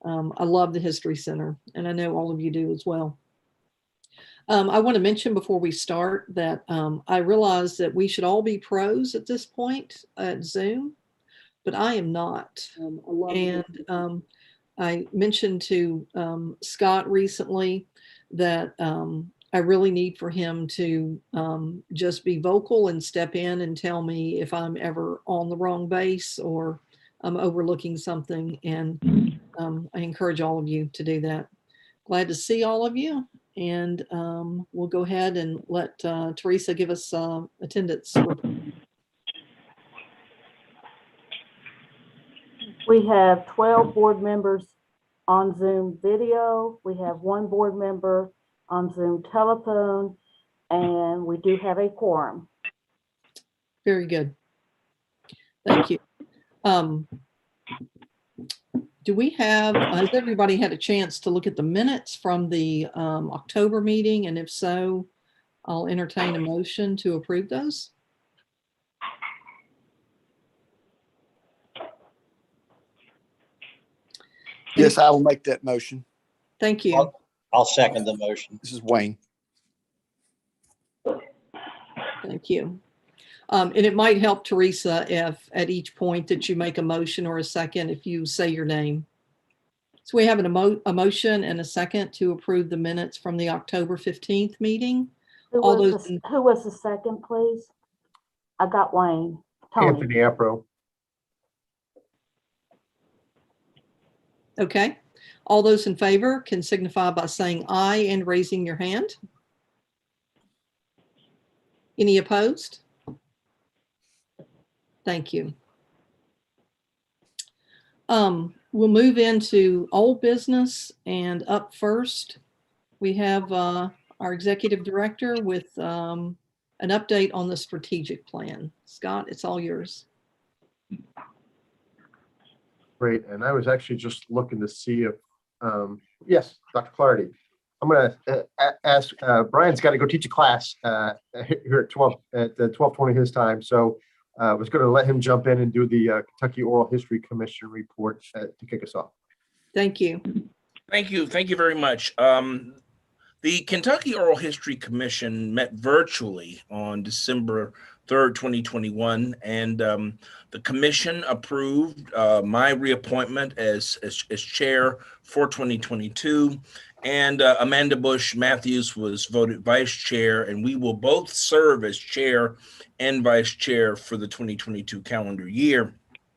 I love the History Center, and I know all of you do as well. I want to mention before we start that I realize that we should all be pros at this point at Zoom, but I am not. And I mentioned to Scott recently that I really need for him to just be vocal and step in and tell me if I'm ever on the wrong base or I'm overlooking something. And I encourage all of you to do that. Glad to see all of you. And we'll go ahead and let Teresa give us attendance. We have 12 board members on Zoom video. We have 1 board member on Zoom telephone, and we do have a quorum. Very good. Thank you. Do we have, has everybody had a chance to look at the minutes from the October meeting? And if so, I'll entertain a motion to approve those. Yes, I will make that motion. Thank you. I'll second the motion. This is Wayne. Thank you. And it might help, Teresa, if at each point that you make a motion or a second, if you say your name. So we have a motion and a second to approve the minutes from the October 15th meeting. Who was the second, please? I got Wayne. Tony. Anthony Apro. Okay. All those in favor can signify by saying aye and raising your hand. Any opposed? Thank you. We'll move into old business, and up first, we have our executive director with an update on the strategic plan. Scott, it's all yours. Great. And I was actually just looking to see if, yes, Dr. Clardy. I'm going to ask, Brian's got to go teach a class here at 12:20 his time. So I was going to let him jump in and do the Kentucky Oral History Commission report to kick us off. Thank you. Thank you. Thank you very much. The Kentucky Oral History Commission met virtually on December 3rd, 2021, and the commission approved my reappointment as chair for 2022, and Amanda Bush Matthews was voted vice chair, and we will both serve as chair and vice chair for the 2022 calendar year.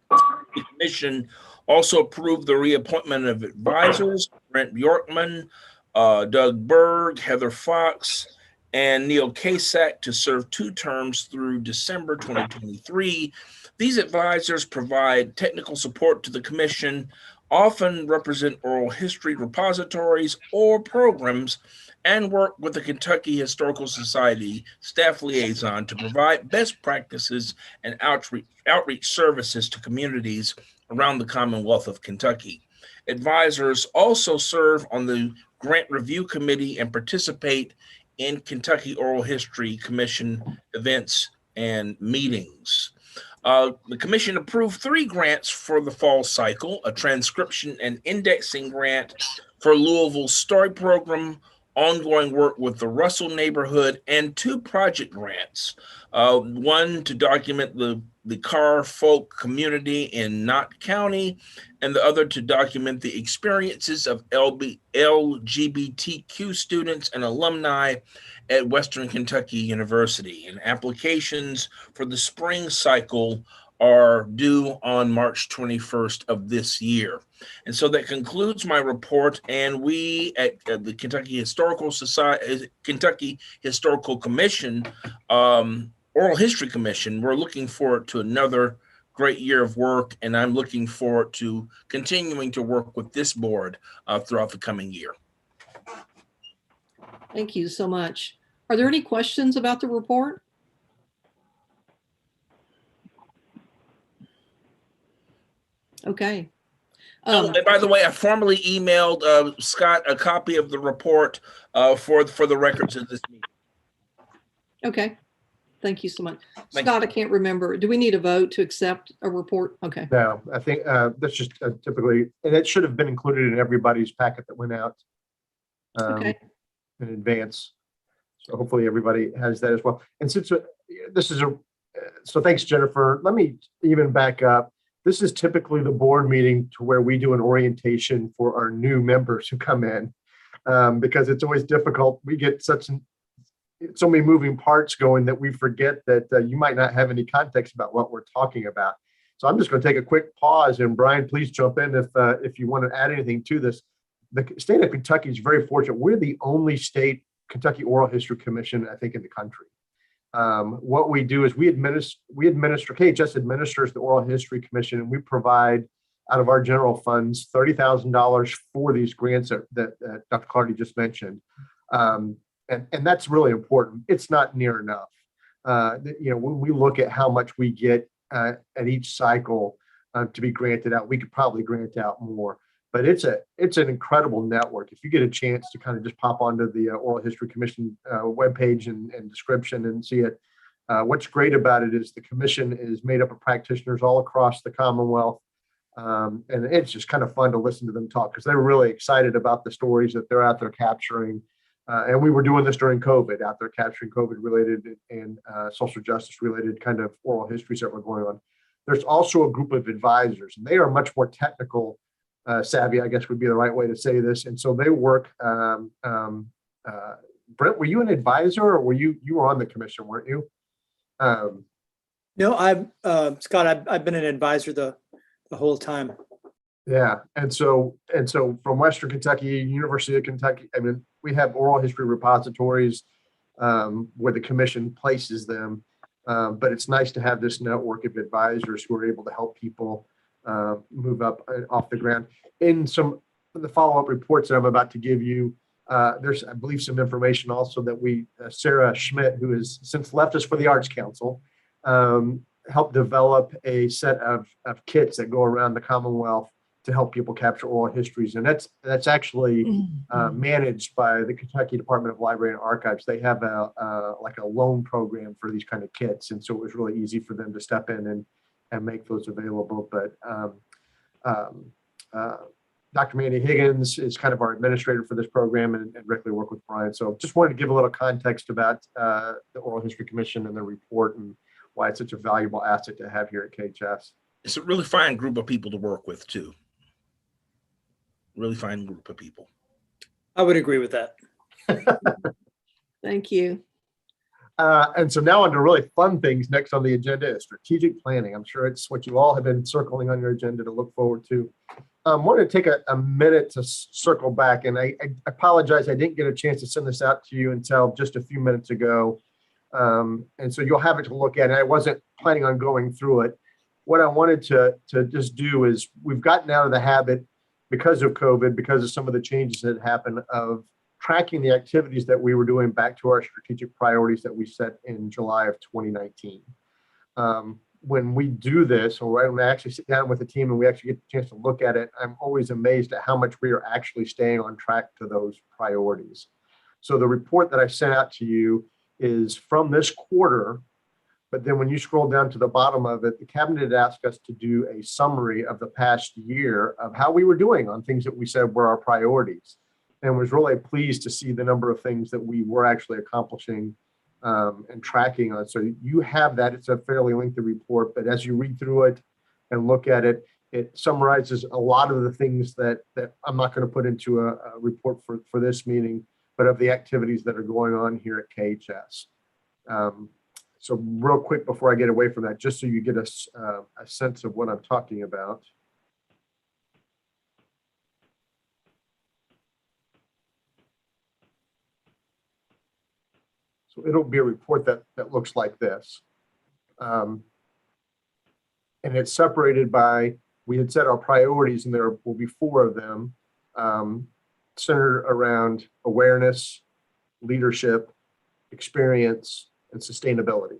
The commission also approved the reappointment of advisors, Brent Bjorkman, Doug Berg, Heather Fox, and Neil Kasak to serve 2 terms through December 2023. These advisors provide technical support to the commission, often represent oral history repositories or programs, and work with the Kentucky Historical Society staff liaison to provide best practices and outreach services to communities around the Commonwealth of Kentucky. Advisors also serve on the Grant Review Committee and participate in Kentucky Oral History Commission events and meetings. The commission approved 3 grants for the fall cycle: a transcription and indexing grant for Louisville's Story Program, ongoing work with the Russell neighborhood, and 2 project grants. One to document the Carr folk community in Knott County, and the other to document the experiences of LGBTQ students and alumni at Western Kentucky University. And applications for the spring cycle are due on March 21st of this year. And so that concludes my report. And we at the Kentucky Historical Society, Kentucky Historical Commission, Oral History Commission, we're looking forward to another great year of work. And I'm looking forward to continuing to work with this board throughout the coming year. Thank you so much. Are there any questions about the report? Okay. And by the way, I formally emailed Scott a copy of the report for the records of this meeting. Okay. Thank you so much. Thank Scott, I can't remember. Do we need a vote to accept a report? Okay. No, I think that's just typically, and it should have been included in everybody's packet that went out Okay. in advance. So hopefully everybody has that as well. And since this is so thanks, Jennifer. Let me even back up. This is typically the board meeting to where we do an orientation for our new members who come in, because it's always difficult. We get so many moving parts going that we forget that you might not have any context about what we're talking about. So I'm just going to take a quick pause, and Brian, please jump in if you want to add anything to this. The state of Kentucky is very fortunate. We're the only state Kentucky Oral History Commission, I think, in the country. What we do is we administer, KHS administers the Oral History Commission, and we provide out of our general funds $30,000 for these grants that Dr. Clardy just mentioned. And that's really important. It's not near enough. When we look at how much we get at each cycle to be granted out, we could probably grant out more. But it's an incredible network. If you get a chance to kind of just pop onto the Oral History Commission webpage and description and see it, what's great about it is the commission is made up of practitioners all across the Commonwealth. And it's just kind of fun to listen to them talk because they're really excited about the stories that they're out there capturing. And we were doing this during COVID, out there capturing COVID-related and social justice-related kind of oral histories that were going on. There's also a group of advisors, and they are much more technical savvy, I guess would be the right way to say this. And so they work. Brent, were you an advisor, or were you were on the commission, weren't you? No, I'm Scott. I've been an advisor the whole time. Yeah, and so from Western Kentucky, University of Kentucky, I mean, we have oral history repositories where the commission places them, but it's nice to have this network of advisors who are able to help people move up off the ground. In some of the follow-up reports that I'm about to give you, there's, I believe, some information also that Sarah Schmidt, who has since left us for the Arts Council, helped develop a set of kits that go around the Commonwealth to help people capture oral histories. And that's actually managed by the Kentucky Department of Library and Archives. They have like a loan program for these kind of kits. And so it was really easy for them to step in and make those available. But Dr. Mandy Higgins is kind of our administrator for this program and directly work with Brian. So just wanted to give a little context about the Oral History Commission and their report and why it's such a valuable asset to have here at KHS. It's a really fine group of people to work with too. Really fine group of people. I would agree with that. Thank you. And so now on to really fun things. Next on the agenda is strategic planning. I'm sure it's what you all have been circling on your agenda to look forward to. I wanted to take a minute to circle back, and I apologize. I didn't get a chance to send this out to you until just a few minutes ago. And so you'll have it to look at. And I wasn't planning on going through it. What I wanted to just do is we've gotten out of the habit because of COVID, because of some of the changes that happened, of tracking the activities that we were doing back to our strategic priorities that we set in July of 2019. When we do this, or when I actually sit down with the team and we actually get the chance to look at it, I'm always amazed at how much we are actually staying on track to those priorities. So the report that I sent out to you is from this quarter. But then when you scroll down to the bottom of it, the cabinet had asked us to do a summary of the past year of how we were doing on things that we said were our priorities, and was really pleased to see the number of things that we were actually accomplishing and tracking on. So you have that. It's a fairly lengthy report, but as you read through it and look at it, it summarizes a lot of the things that I'm not going to put into a report for this meeting, but of the activities that are going on here at KHS. So real quick before I get away from that, just so you get a sense of what I'm talking about. So it'll be a report that looks like this. And it's separated by, we had set our priorities, and there will be 4 of them, centered around awareness, leadership, experience, and sustainability.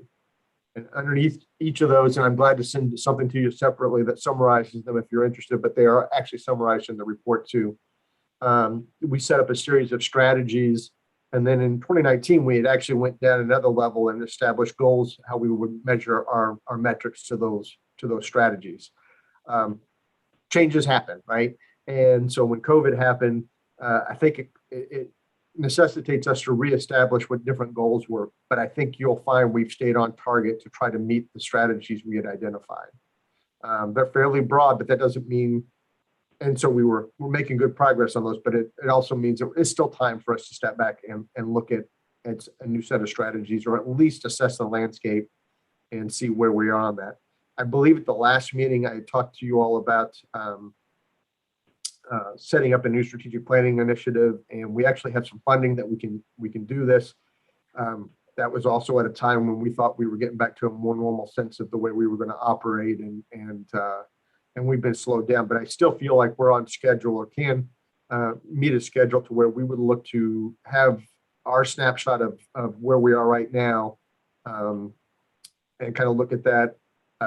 And underneath each of those, and I'm glad to send something to you separately that summarizes them if you're interested, but they are actually summarized in the report too. We set up a series of strategies And then in 2019, we had actually went down another level and established goals, how we would measure our metrics to those strategies. Changes happen, right? And so when COVID happened, I think it necessitates us to reestablish what different goals were. But I think you'll find we've stayed on target to try to meet the strategies we had identified. They're fairly broad, but that doesn't mean, and so we're making good progress on those, but it also means that it's still time for us to step back and look at a new set of strategies, or at least assess the landscape and see where we are on that. I believe at the last meeting, I talked to you all about setting up a new strategic planning initiative, and we actually have some funding that we can do this. That was also at a time when we thought we were getting back to a more normal sense of the way we were going to operate, and we've been slowed down. But I still feel like we're on schedule, or can meet a schedule to where we would look to have our snapshot of where we are right now, and kind of look at that,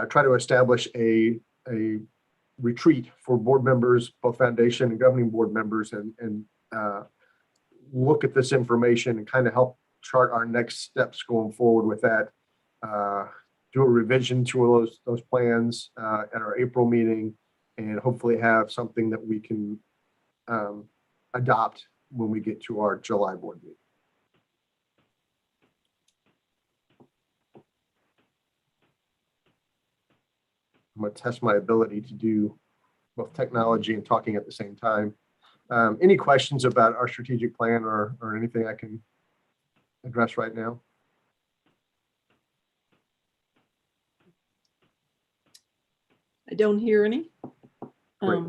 try to establish a retreat for board members, both foundation and governing board members, and look at this information and kind of help chart our next steps going forward with that. Do a revision to those plans at our April meeting, and hopefully have something that we can adopt when we get to our July board meeting. I'm going to test my ability to do both technology and talking at the same time. Any questions about our strategic plan or anything I can address right now? I don't hear any. Great.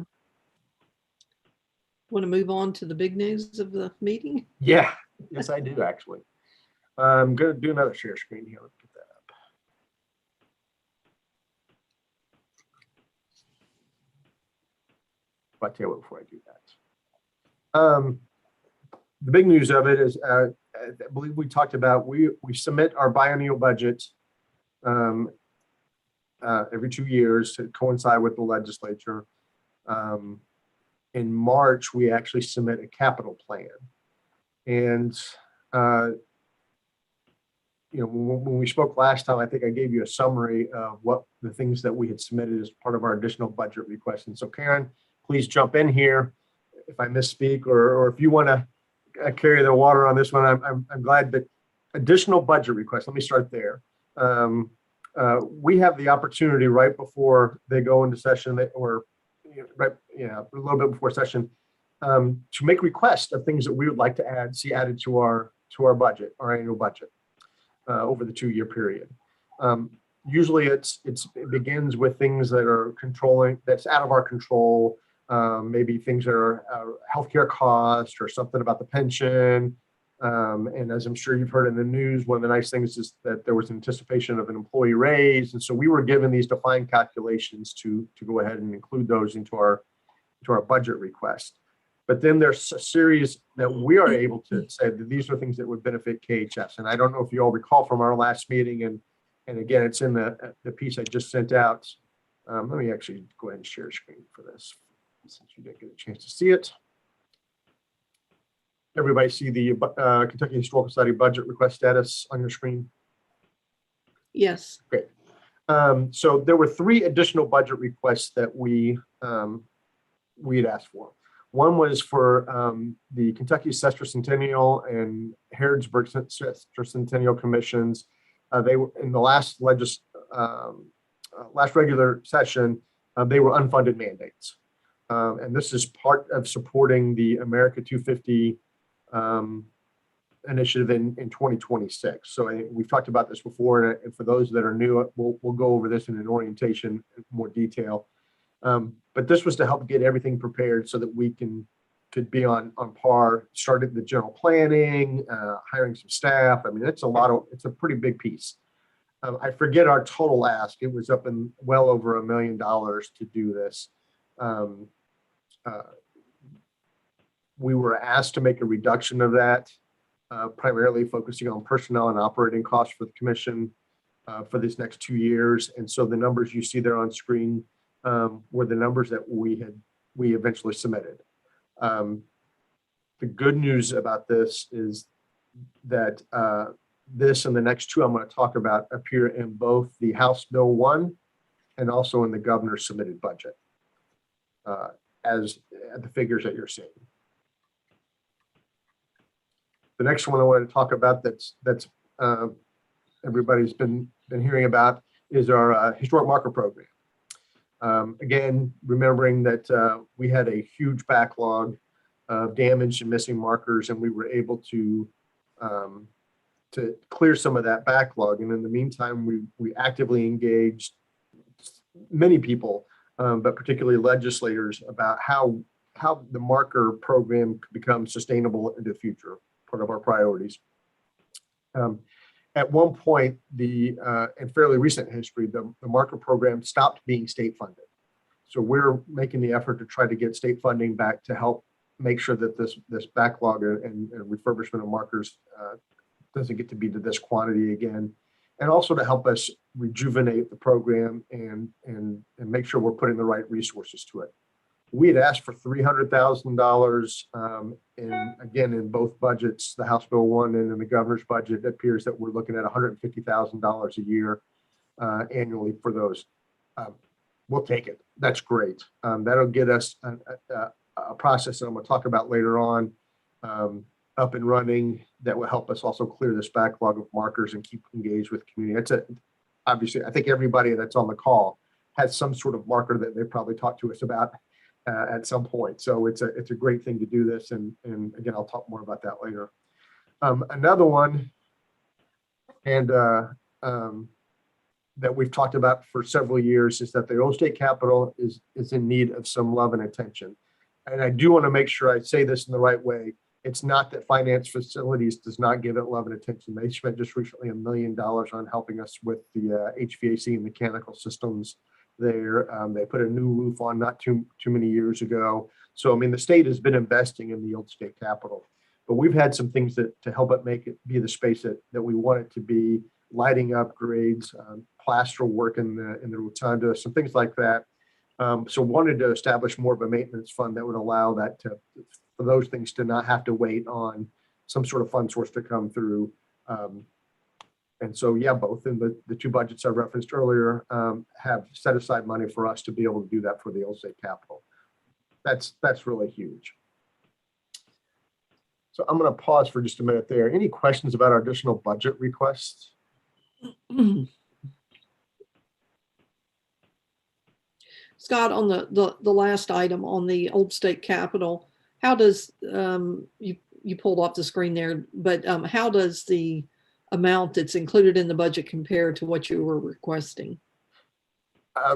Want to move on to the big news of the meeting? Yeah, yes, I do actually. I'm going to do another share screen here. Let's get that up. I'll tell you what before I do that. The big news of it is, I believe we talked about, we submit our biennial budget every 2 years to coincide with the legislature. In March, we actually submit a capital plan. And, when we spoke last time, I think I gave you a summary of what the things that we had submitted as part of our additional budget request. And so Karen, please jump in here if I misspeak, or if you want to carry the water on this one. I'm glad. But additional budget requests, let me start there. We have the opportunity right before they go into session, or a little bit before session, to make requests of things that we would like to see added to our budget, our annual budget, over the 2-year period. Usually it begins with things that are that's out of our control. Maybe things that are healthcare costs, or something about the pension. And as I'm sure you've heard in the news, one of the nice things is that there was anticipation of an employee raise. And so we were given these defined calculations to go ahead and include those into our budget request. But then there's a series that we are able to say that these are things that would benefit KHS. And I don't know if you all recall from our last meeting, and again, it's in the piece I just sent out. Let me actually go ahead and share screen for this, since you didn't get a chance to see it. Everybody see the Kentucky Historical Society budget request status on your screen? Yes. Great. So there were 3 additional budget requests that we had asked for. One was for the Kentucky Sesquicentennial and Harrodsburg Sesquicentennial Commissions. They were in the last regular session. They were unfunded mandates, and this is part of supporting the America 250 initiative in 2026. So we've talked about this before, and for those that are new, we'll go over this in an orientation in more detail. But this was to help get everything prepared so that we could be on par, started the general planning, hiring some staff. I mean, it's a pretty big piece. I forget our total ask. It was up in well over $1 million to do this. We were asked to make a reduction of that, primarily focusing on personnel and operating costs for the commission for these next 2 years. And so the numbers you see there on screen were the numbers that we eventually submitted. The good news about this is that this and the next two I'm going to talk about appear in both the House Bill 1 and also in the governor's submitted budget as the figures that you're seeing. The next one I want to talk about that's everybody's been hearing about is our historic marker program. Again, remembering that we had a huge backlog of damaged and missing markers, and we were able to clear some of that backlog. And in the meantime, we actively engaged many people, but particularly legislators, about how the marker program could become sustainable into the future, part of our priorities. At one point, in fairly recent history, the marker program stopped being state funded. So we're making the effort to try to get state funding back to help make sure that this backlog and refurbishment of markers doesn't get to be to this quantity again, and also to help us rejuvenate the program and make sure we're putting the right resources to it. We had asked for $300,000, and again, in both budgets, the House Bill 1 and in the governor's budget, it appears that we're looking at $150,000 a year annually for those. We'll take it. That's great. That'll get us a process that I'm going to talk about later on up and running that will help us also clear this backlog of markers and keep engaged with the community. Obviously, I think everybody that's on the call has some sort of marker that they probably talked to us about at some point. So it's a great thing to do this. And again, I'll talk more about that later. Another one, and that we've talked about for several years, is that the old state capitol is in need of some love and attention. And I do want to make sure I say this in the right way. It's not that finance facilities does not give it love and attention. They spent just recently $1 million on helping us with the HVAC and mechanical systems there. They put a new roof on not too many years ago. So, I mean, the state has been investing in the old state capitol, but we've had some things to help it make it be the space that we want it to be: lighting upgrades, plaster work in the rotunda, some things like that. So wanted to establish more of a maintenance fund that would allow that for those things to not have to wait on some sort of fund source to come through. And so, yeah, both in the two budgets I referenced earlier have set aside money for us to be able to do that for the old state capitol. That's really huge. So I'm going to pause for just a minute there. Any questions about our additional budget requests? Scott, on the last item on the old state capitol, how does you pulled off the screen there, but how does the amount that's included in the budget compare to what you were requesting? I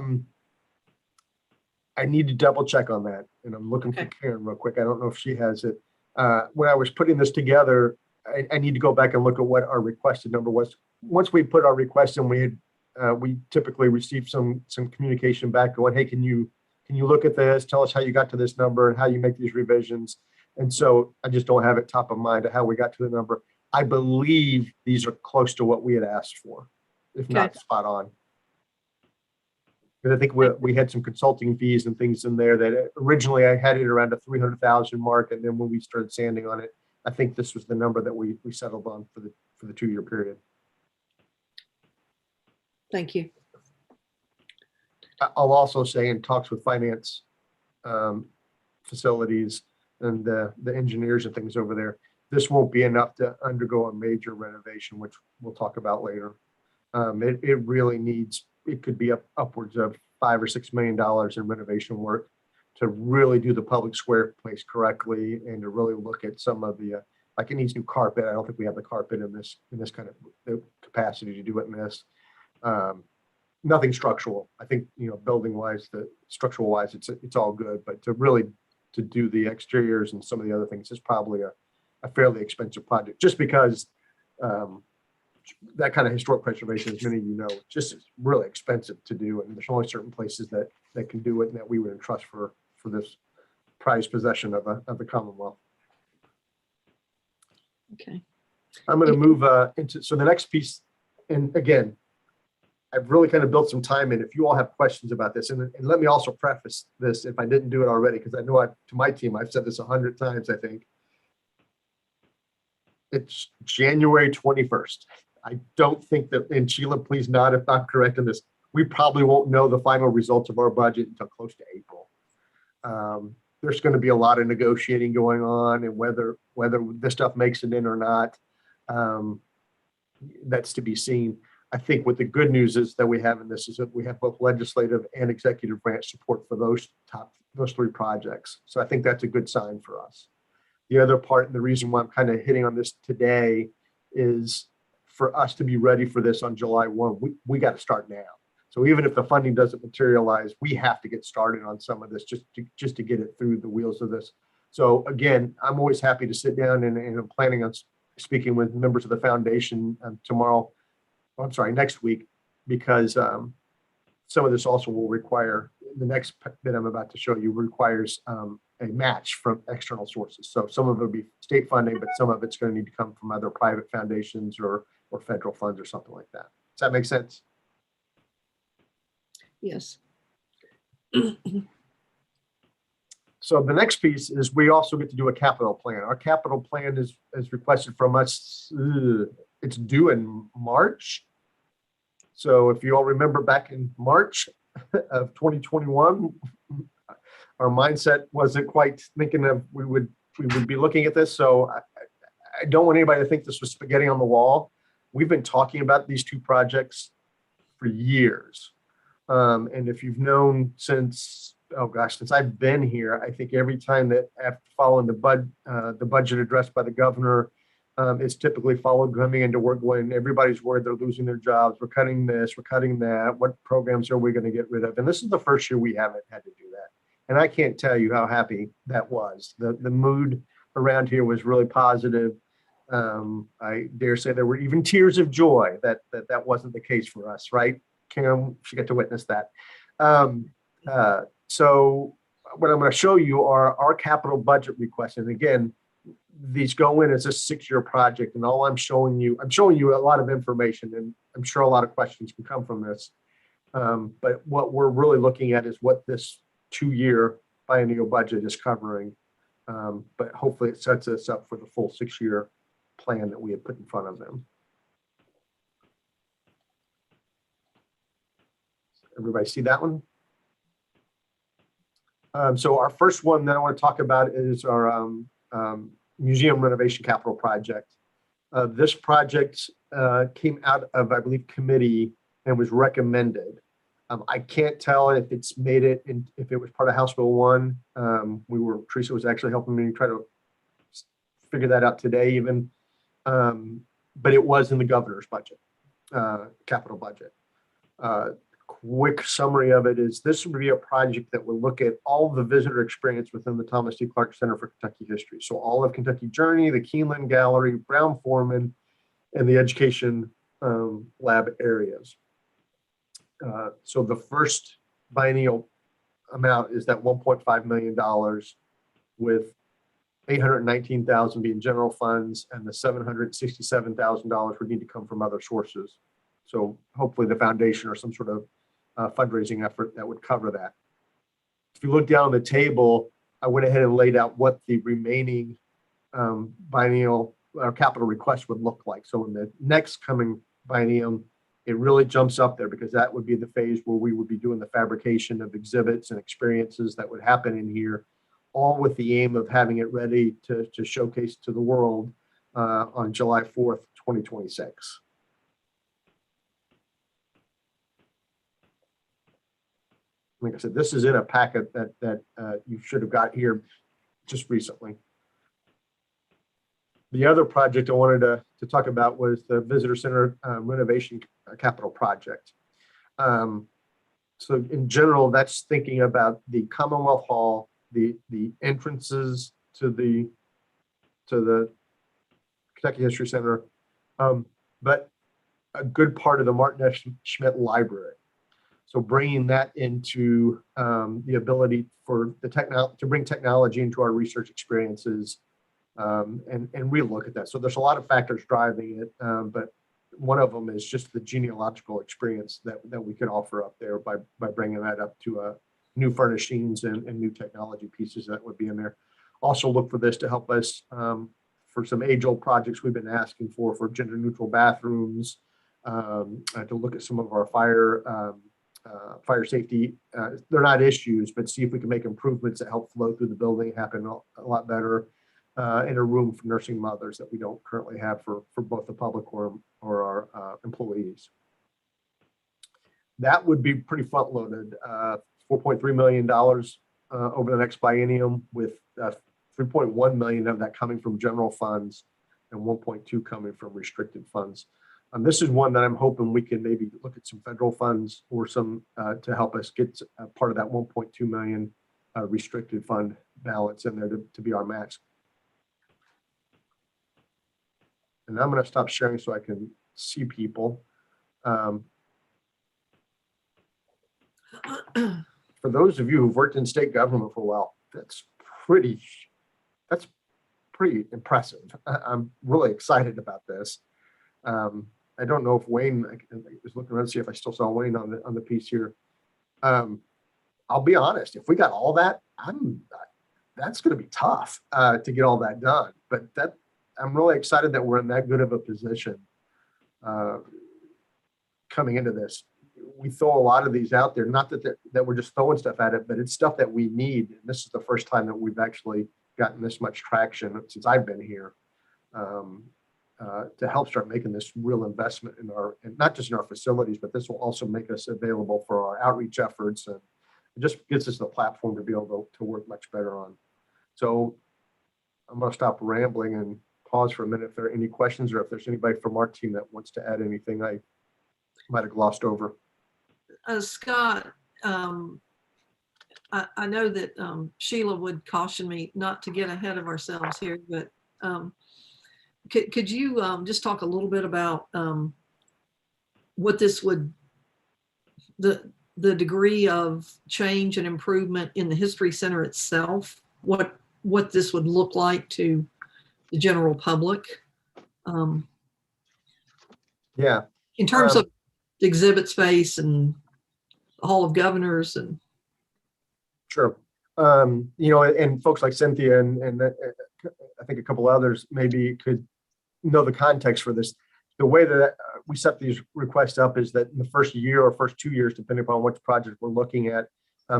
need to double check on that, and I'm looking for Karen real quick. I don't know if she has it. When I was putting this together, I need to go back and look at what our requested number was. Once we put our request in, we typically receive some communication back going, hey, can you look at this? Tell us how you got to this number and how you make these revisions. And so I just don't have it top of mind of how we got to the number. I believe these are close to what we had asked for, if not spot on. Because I think we had some consulting fees and things in there that originally I had it around a 300,000 mark. And then when we started sanding on it, I think this was the number that we settled on for the 2-year period. Thank you. I'll also say in talks with finance facilities and the engineers and things over there, this won't be enough to undergo a major renovation, which we'll talk about later. It really needs, it could be upwards of $5 or $6 million in renovation work to really do the public square place correctly and to really look at some of the, like it needs new carpet. I don't think we have the carpet in this kind of capacity to do it in this. Nothing structural. I think, building wise, the structural wise, it's all good, but to do the exteriors and some of the other things is probably a fairly expensive project, just because that kind of historic preservation, as many of you know, just is really expensive to do. And there's only certain places that can do it and that we would entrust for this prized possession of the Commonwealth. Okay. I'm going to move into, so the next piece, and again, I've really kind of built some time in. If you all have questions about this, and let me also preface this if I didn't do it already, because I know to my team, I've said this 100 times, I think. It's January 21st. I don't think that, and Sheila, please nod if I'm correct in this, we probably won't know the final results of our budget until close to April. There's going to be a lot of negotiating going on, and whether this stuff makes it in or not, that's to be seen. I think what the good news is that we have in this is that we have both legislative and executive branch support for those three projects. So I think that's a good sign for us. The other part, and the reason why I'm kind of hitting on this today, is for us to be ready for this on July 1, we got to start now. So even if the funding doesn't materialize, we have to get started on some of this just to get it through the wheels of this. So again, I'm always happy to sit down, and I'm planning on speaking with members of the foundation tomorrow. I'm sorry, next week, because some of this also will require, the next bit I'm about to show you requires a match from external sources. So some of it will be state funding, but some of it's going to need to come from other private foundations or federal funds or something like that. Does that make sense? Yes. So the next piece is we also get to do a capital plan. Our capital plan is requested from us. It's due in March. So if you all remember back in March of 2021, our mindset wasn't quite thinking of we would be looking at this. So I don't want anybody to think this was spaghetti on the wall. We've been talking about these two projects for years. And if you've known since I've been here, I think every time that after following the budget addressed by the governor, it's typically followed coming into work when everybody's worried they're losing their jobs. We're cutting this, we're cutting that. What programs are we going to get rid of? And this is the first year we haven't had to do that. And I can't tell you how happy that was. The mood around here was really positive. I dare say there were even tears of joy that wasn't the case for us, right? Karen, she got to witness that. So what I'm going to show you are our capital budget requests. And again, these go in as a 6-year project, and all I'm showing you a lot of information, and I'm sure a lot of questions can come from this. But what we're really looking at is what this 2-year biennial budget is covering. But hopefully it sets us up for the full 6-year plan that we have put in front of them. Everybody see that one? So our first one that I want to talk about is our museum renovation capital project. This project came out of, I believe, committee and was recommended. I can't tell if it's made it, if it was part of House Bill 1. Teresa was actually helping me try to figure that out today even. But it was in the governor's budget, capital budget. Quick summary of it is this would be a project that will look at all the visitor experience within the Thomas D. Clark Center for Kentucky History. So all of Kentucky Journey, the Keeneland Gallery, Brown-Forman, and the education lab areas. So the first biennial amount is that $1.5 million, with $819,000 being general funds, and the $767,000 would need to come from other sources. So hopefully the foundation or some sort of fundraising effort that would cover that. If you look down the table, I went ahead and laid out what the remaining biennial or capital request would look like. So in the next coming biennium, it really jumps up there, because that would be the phase where we would be doing the fabrication of exhibits and experiences that would happen in here, all with the aim of having it ready to showcase to the world on July 4th, 2026. Like I said, this is in a packet that you should have got here just recently. The other project I wanted to talk about was the Visitor Center renovation capital project. So in general, that's thinking about the Commonwealth Hall, the entrances to the Kentucky History Center, but a good part of the Martin F. Schmidt Library. So bringing that into the ability for to bring technology into our research experiences and relook at that. So there's a lot of factors driving it, but one of them is just the genealogical experience that we can offer up there by bringing that up to new furnishings and new technology pieces that would be in there. Also look for this to help us for some age-old projects we've been asking for gender-neutral bathrooms, to look at some of our fire safety. They're not issues, but see if we can make improvements that help flow through the building happen a lot better in a room for nursing mothers that we don't currently have for both the public or our employees. That would be pretty front loaded, $4.3 million over the next biennium, with 3.1 million of that coming from general funds and 1.2 coming from restricted funds. This is one that I'm hoping we can maybe look at some federal funds or some to help us get part of that 1.2 million restricted fund balance in there to be our match. And I'm going to stop sharing so I can see people. For those of you who've worked in state government for a while, that's pretty impressive. I'm really excited about this. I don't know if Wayne, I was looking around to see if I still saw Wayne on the piece here. I'll be honest, if we got all that, that's going to be tough to get all that done. But I'm really excited that we're in that good of a position coming into this. We throw a lot of these out there, not that we're just throwing stuff at it, but it's stuff that we need. And this is the first time that we've actually gotten this much traction since I've been here. To help start making this real investment in and not just in our facilities, but this will also make us available for our outreach efforts, and it just gives us the platform to be able to work much better on. So I'm going to stop rambling and pause for a minute if there are any questions, or if there's anybody from our team that wants to add anything I might have glossed over. Scott, I know that Sheila would caution me not to get ahead of ourselves here, but could you just talk a little bit about what this would, the degree of change and improvement in the History Center itself, what this would look like to the general public? Yeah. In terms of the exhibit space and the Hall of Governors and. Sure. And folks like Cynthia and I think a couple others maybe could know the context for this. The way that we set these requests up is that in the first year or first 2 years, depending upon which project we're looking at,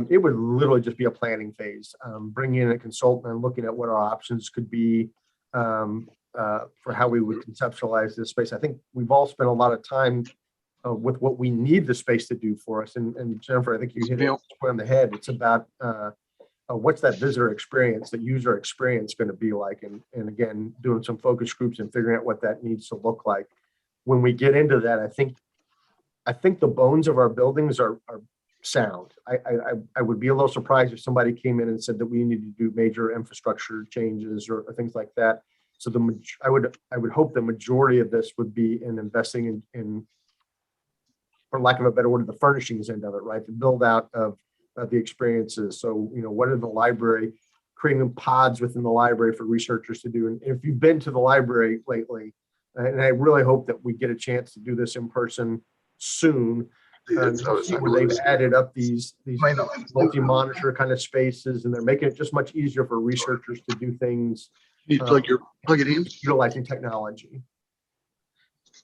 it would literally just be a planning phase, bringing in a consultant and looking at what our options could be for how we would conceptualize this space. I think we've all spent a lot of time with what we need the space to do for us. And Jennifer, I think you hit it on the head. It's about what's that visitor experience, the user experience going to be like? And again, doing some focus groups and figuring out what that needs to look like. When we get into that, I think the bones of our buildings are sound. I would be a little surprised if somebody came in and said that we need to do major infrastructure changes or things like that. So I would hope the majority of this would be in investing in, for lack of a better word, the furnishings end of it, right? The build out of the experiences. So, what are the library, creating pods within the library for researchers to do. And if you've been to the library lately, and I really hope that we get a chance to do this in person soon, where they've added up these multi-monitor kind of spaces, and they're making it just much easier for researchers to do things. You plug it in. Utilizing technology.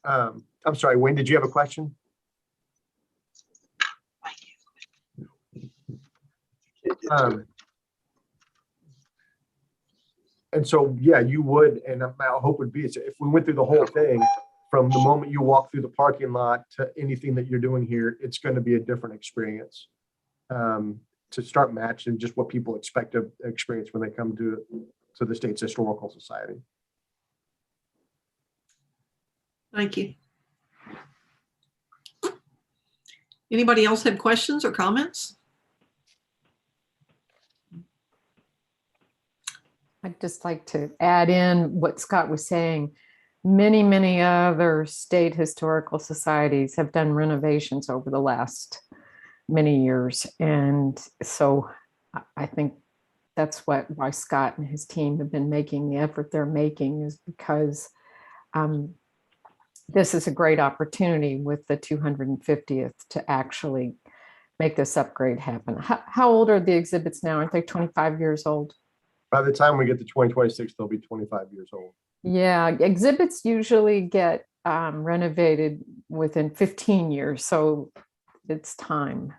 I'm sorry, Wayne, did you have a question? And so, yeah, you would, and my hope would be is if we went through the whole thing, from the moment you walk through the parking lot to anything that you're doing here, it's going to be a different experience to start matching just what people expect to experience when they come to the state's Historical Society. Thank you. Anybody else have questions or comments? I'd just like to add in what Scott was saying. Many, many other state historical societies have done renovations over the last many years. And so I think that's why Scott and his team have been making the effort they're making, is because this is a great opportunity with the 250th to actually make this upgrade happen. How old are the exhibits now? Aren't they 25 years old? By the time we get to 2026, they'll be 25 years old. Yeah, exhibits usually get renovated within 15 years, so it's time.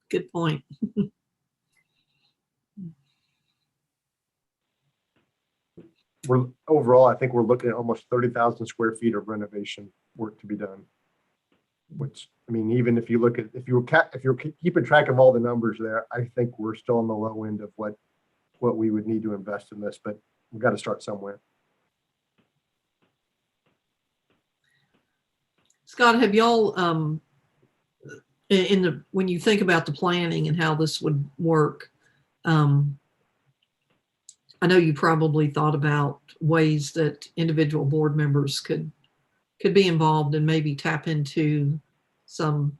Good point. We're overall, I think we're looking at almost 30,000 square feet of renovation work to be done. Which, I mean, even if you look at, if you're keeping track of all the numbers there, I think we're still on the low end of what we would need to invest in this, but we've got to start somewhere. Scott, have y'all, when you think about the planning and how this would work, I know you probably thought about ways that individual board members could be involved and maybe tap into some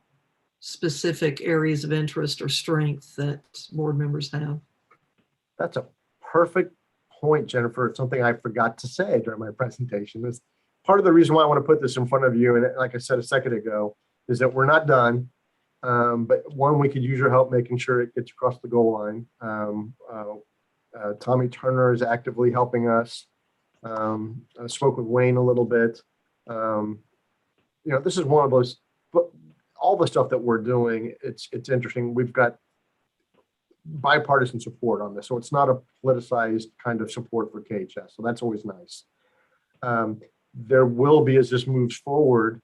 specific areas of interest or strength that board members have. That's a perfect point, Jennifer. It's something I forgot to say during my presentation. Is part of the reason why I want to put this in front of you, and like I said a second ago, is that we're not done. But one, we could use your help making sure it gets across the goal line. Tommy Turner is actively helping us. I spoke with Wayne a little bit. This is one of those, but all the stuff that we're doing, it's interesting. We've got bipartisan support on this. So it's not a politicized kind of support for KHS. So that's always nice. There will be, as this moves forward,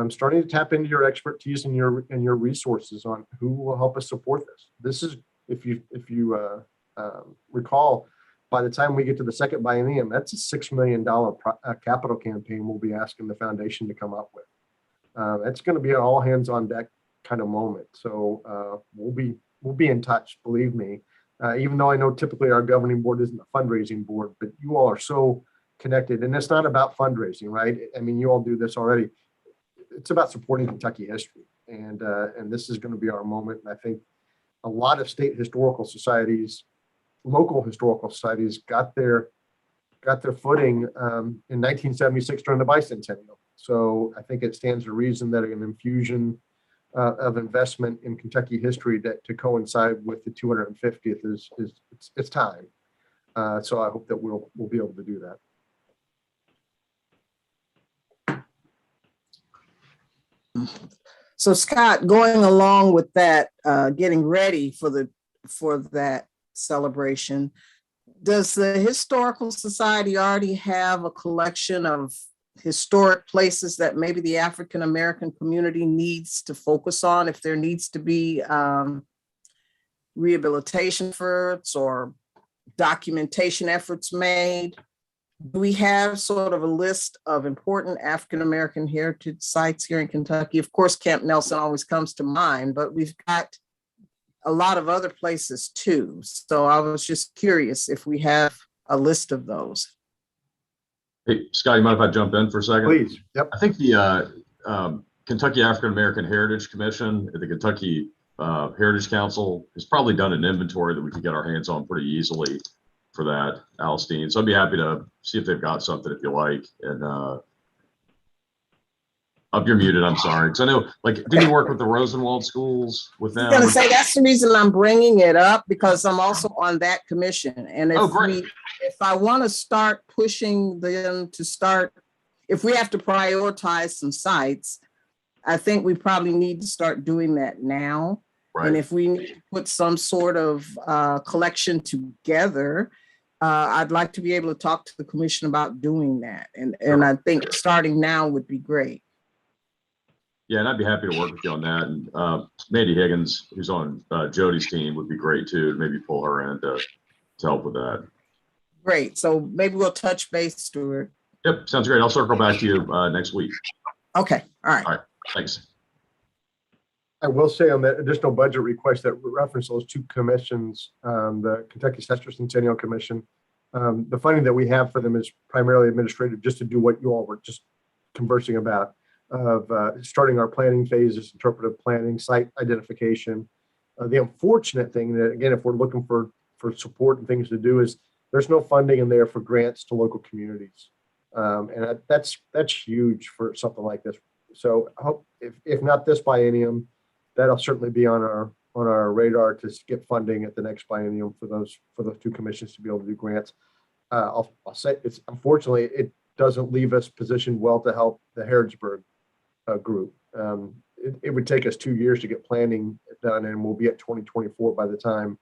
starting to tap into your expertise and your resources on who will help us support this. This is, if you recall, by the time we get to the second biennium, that's a $6 million capital campaign we'll be asking the foundation to come up with. It's going to be an all hands on deck kind of moment. So we'll be in touch, believe me. Even though I know typically our governing board isn't a fundraising board, but you all are so connected, and it's not about fundraising, right? I mean, you all do this already. It's about supporting Kentucky history, and this is going to be our moment. And I think a lot of state historical societies, local historical societies, got their footing in 1976 during the bicentennial. So I think it stands to reason that an infusion of investment in Kentucky history to coincide with the 250th is it's time. So I hope that we'll be able to do that. So Scott, going along with that, getting ready for that celebration, does the Historical Society already have a collection of historic places that maybe the African American community needs to focus on if there needs to be rehabilitation efforts or documentation efforts made? Do we have sort of a list of important African American heritage sites here in Kentucky? Of course, Camp Nelson always comes to mind, but we've got a lot of other places too. So I was just curious if we have a list of those. Hey, Scott, you mind if I jump in for a second? Please. Yep. I think the Kentucky African American Heritage Commission and the Kentucky Heritage Council has probably done an inventory that we could get our hands on pretty easily for that, Alstine. So I'd be happy to see if they've got something if you like. And up, you're muted. I'm sorry. Because I know, like, did you work with the Rosenwald schools with them? I was going to say that's the reason I'm bringing it up, because I'm also on that commission. And if I want to start pushing them to start, if we have to prioritize some sites, I think we probably need to start doing that now. Right. And if we need to put some sort of collection together, I'd like to be able to talk to the commission about doing that. And I think starting now would be great. Yeah, and I'd be happy to work with you on that. And Mandy Higgins, who's on Jody's team, would be great too, to maybe pull her in to help with that. Great. So maybe we'll touch base, Stuart. Yep, sounds great. I'll circle back to you next week. Okay. All right. All right. Thanks. I will say on that additional budget request that reference those two commissions, the Kentucky Sesquicentennial Commission, the funding that we have for them is primarily administrative, just to do what you all were just conversing about, of starting our planning phases, interpretive planning, site identification. The unfortunate thing that, again, if we're looking for support and things to do, is there's no funding in there for grants to local communities. And that's huge for something like this. So I hope if not this biennium, that'll certainly be on on our radar to get funding at the next biennium for those two commissions to be able to do grants. I'll say it's unfortunately it doesn't leave us positioned well to help the Harrodsburg group. It would take us 2 years to get planning done, and we'll be at 2024 by the time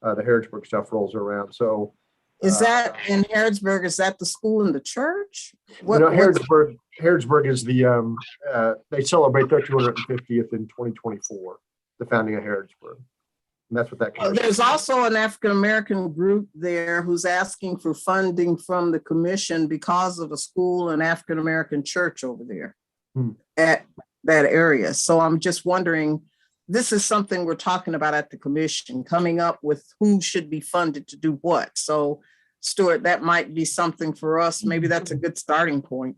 the Harrodsburg stuff rolls around. So, is that in Harrodsburg? Is that the school and the church? Harrodsburg is the they celebrate their 250th in 2024, the founding of Harrodsburg, and that's what that. There's also an African American group there who's asking for funding from the commission because of a school and African American church over there at that area. So I'm just wondering, this is something we're talking about at the commission, coming up with who should be funded to do what. So Stuart, that might be something for us. Maybe that's a good starting point.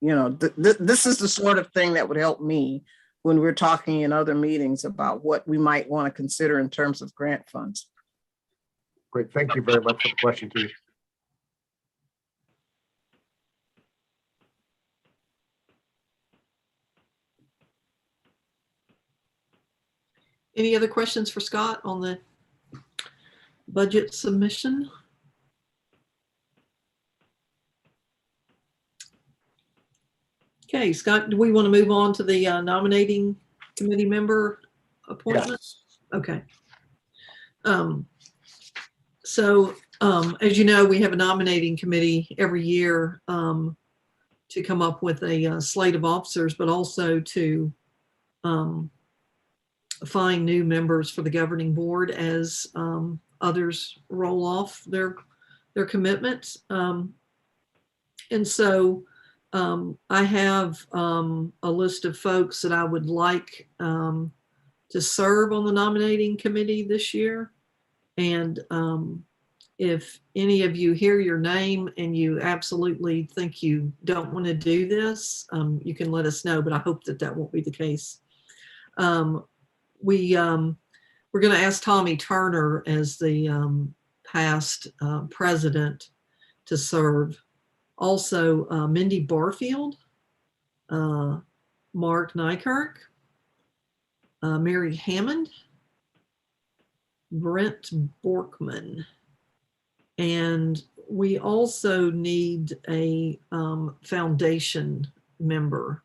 You know, this is the sort of thing that would help me when we're talking in other meetings about what we might want to consider in terms of grant funds. Great, thank you very much for the question, too. Any other questions for Scott on the budget submission? Okay, Scott, do we want to move on to the nominating committee member appointment? Yes. Okay. As you know, we have a nominating committee every year to come up with a slate of officers, but also to find new members for the governing board as others roll off their commitments. And so I have a list of folks that I would like to serve on the nominating committee this year. And if any of you hear your name and you absolutely think you don't want to do this, you can let us know, but I hope that that won't be the case. We're going to ask Tommy Turner as the past president to serve. Also, Mindy Barfield, Mark Nykirk, Mary Hammond, Brent Borkman. And we also need a foundation member.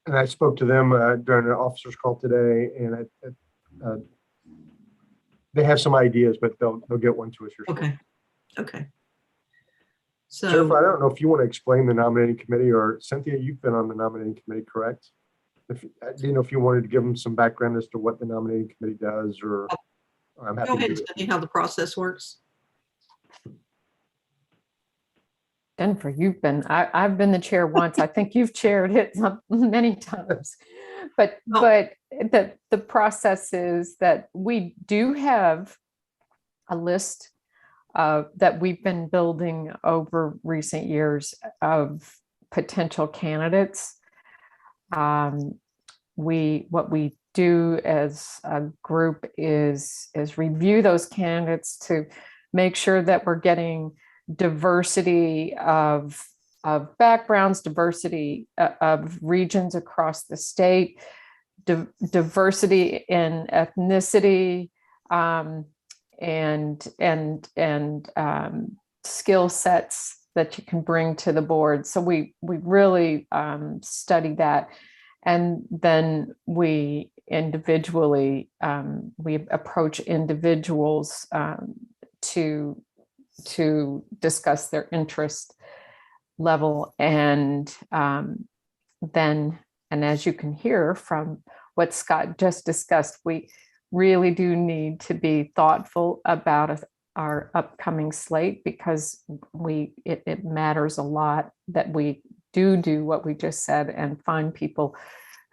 And I spoke to them during an officers call today, and they have some ideas, but they'll get one to us here. Okay. Okay. So Jennifer, I don't know if you want to explain the nominating committee, or Cynthia, you've been on the nominating committee, correct? I didn't know if you wanted to give them some background as to what the nominating committee does, or I'm happy go ahead to and do tell me how the process works. Jennifer, I've been the chair once. I think you've chaired it many times. But the process is that we do have a list that we've been building over recent years of potential candidates. What we do as a group is review those candidates to make sure that we're getting diversity of backgrounds, diversity of regions across the state, diversity in ethnicity, and skill sets that you can bring to the board. So we really study that, and then we individually we approach individuals to discuss their interest level, and as you can hear from what Scott just discussed, we really do need to be thoughtful about our upcoming slate, because it matters a lot that we do what we just said and find people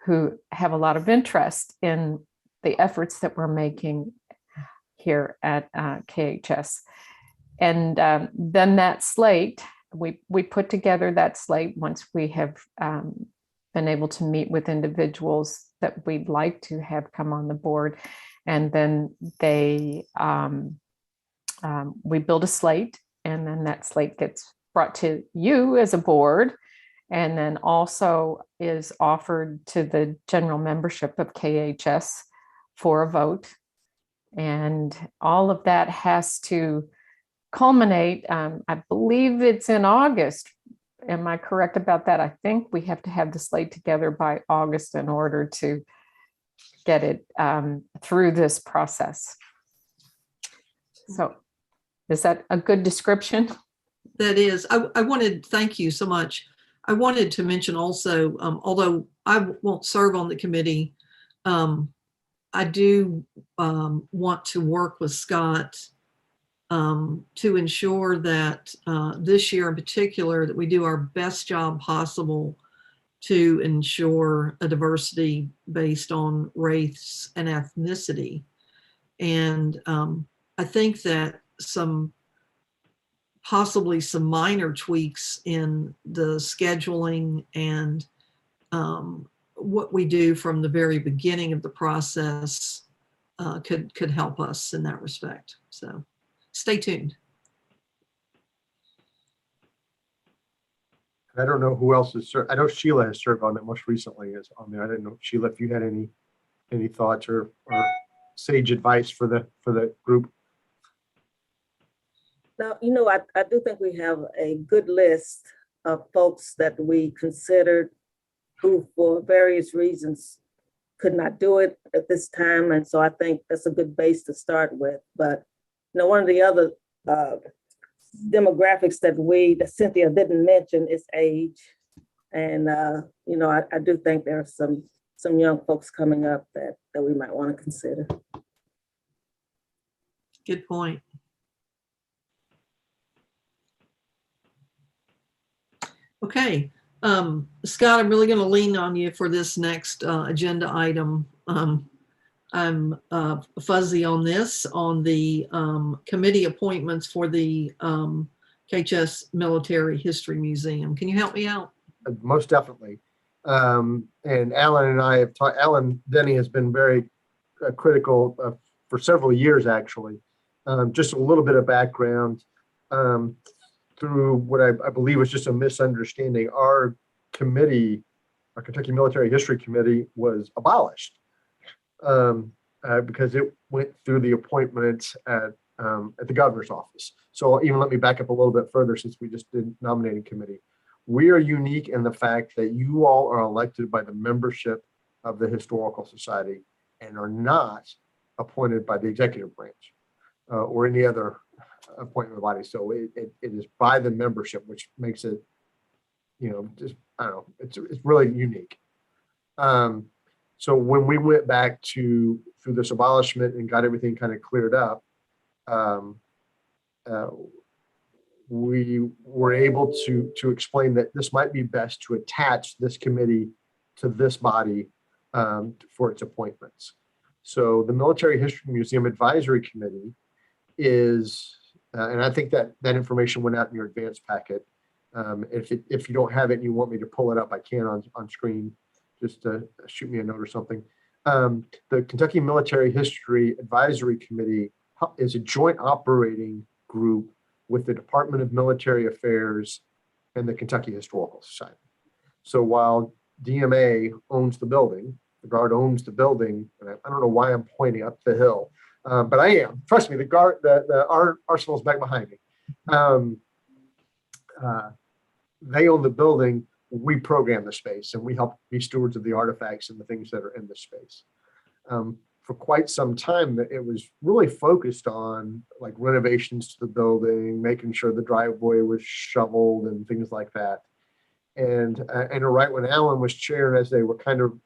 who have a lot of interest in the efforts that we're making here at KHS. And then that slate, we put together that slate once we have been able to meet with individuals that we'd like to have come on the board. And then we build a slate, and then that slate gets brought to you as a board. and then also is offered to the general membership of KHS for a vote. And all of that has to culminate, I believe it's in August. Am I correct about that? I think we have to have the slate together by August in order to get it through this process. So is that a good description? That is. I wanted, thank you so much. I wanted to mention also, although I won't serve on the committee, I do want to work with Scott to ensure that this year in particular, that we do our best job possible to ensure a diversity based on race and ethnicity. And I think that possibly some minor tweaks in the scheduling and what we do from the very beginning of the process could help us in that respect. So stay tuned. I don't know who else has served. I know Sheila has served on it most recently as on there. I didn't know, Sheila, if you had any thoughts or sage advice for the group. Now, I do think we have a good list of folks that we considered who for various reasons could not do it at this time. And so I think that's a good base to start with. But, one of the other demographics that Cynthia didn't mention is age. And, I do think there are some young folks coming up that we might want to consider. Good point. Okay, Scott, I'm really going to lean on you for this next agenda item. I'm fuzzy on this, on the committee appointments for the KHS Military History Museum. Can you help me out? Most definitely. And Alan and I have talked. Alan Denny has been very critical for several years, actually. Just a little bit of background. Through what I believe was just a misunderstanding, our committee, our Kentucky Military History Committee, was abolished because it went through the appointments at the governor's office. So even let me back up a little bit further, since we just did nominating committee. We are unique in the fact that you all are elected by the membership of the Historical Society and are not appointed by the executive branch or any other appointment body. So it is by the membership, which makes it, just, I don't know, it's really unique. So when we went back through this abolishment and got everything kind of cleared up, we were able to explain that this might be best to attach this committee to this body for its appointments. So the Military History Museum Advisory Committee is, and I think that information went out in your advance packet. If you don't have it and you want me to pull it up, I can on screen. Just shoot me a note or something. The Kentucky Military History Advisory Committee is a joint operating group with the Department of Military Affairs and the Kentucky Historical Society. So while DMA owns the building, the Guard owns the building, and I don't know why I'm pointing up the hill, but I am. Trust me, our arsenal is back behind me. They own the building. We program the space, and we help be stewards of the artifacts and the things that are in the space. For quite some time, it was really focused on like renovations to the building, making sure the driveway was shoveled and things like that. And right when Alan was chair, as they were kind of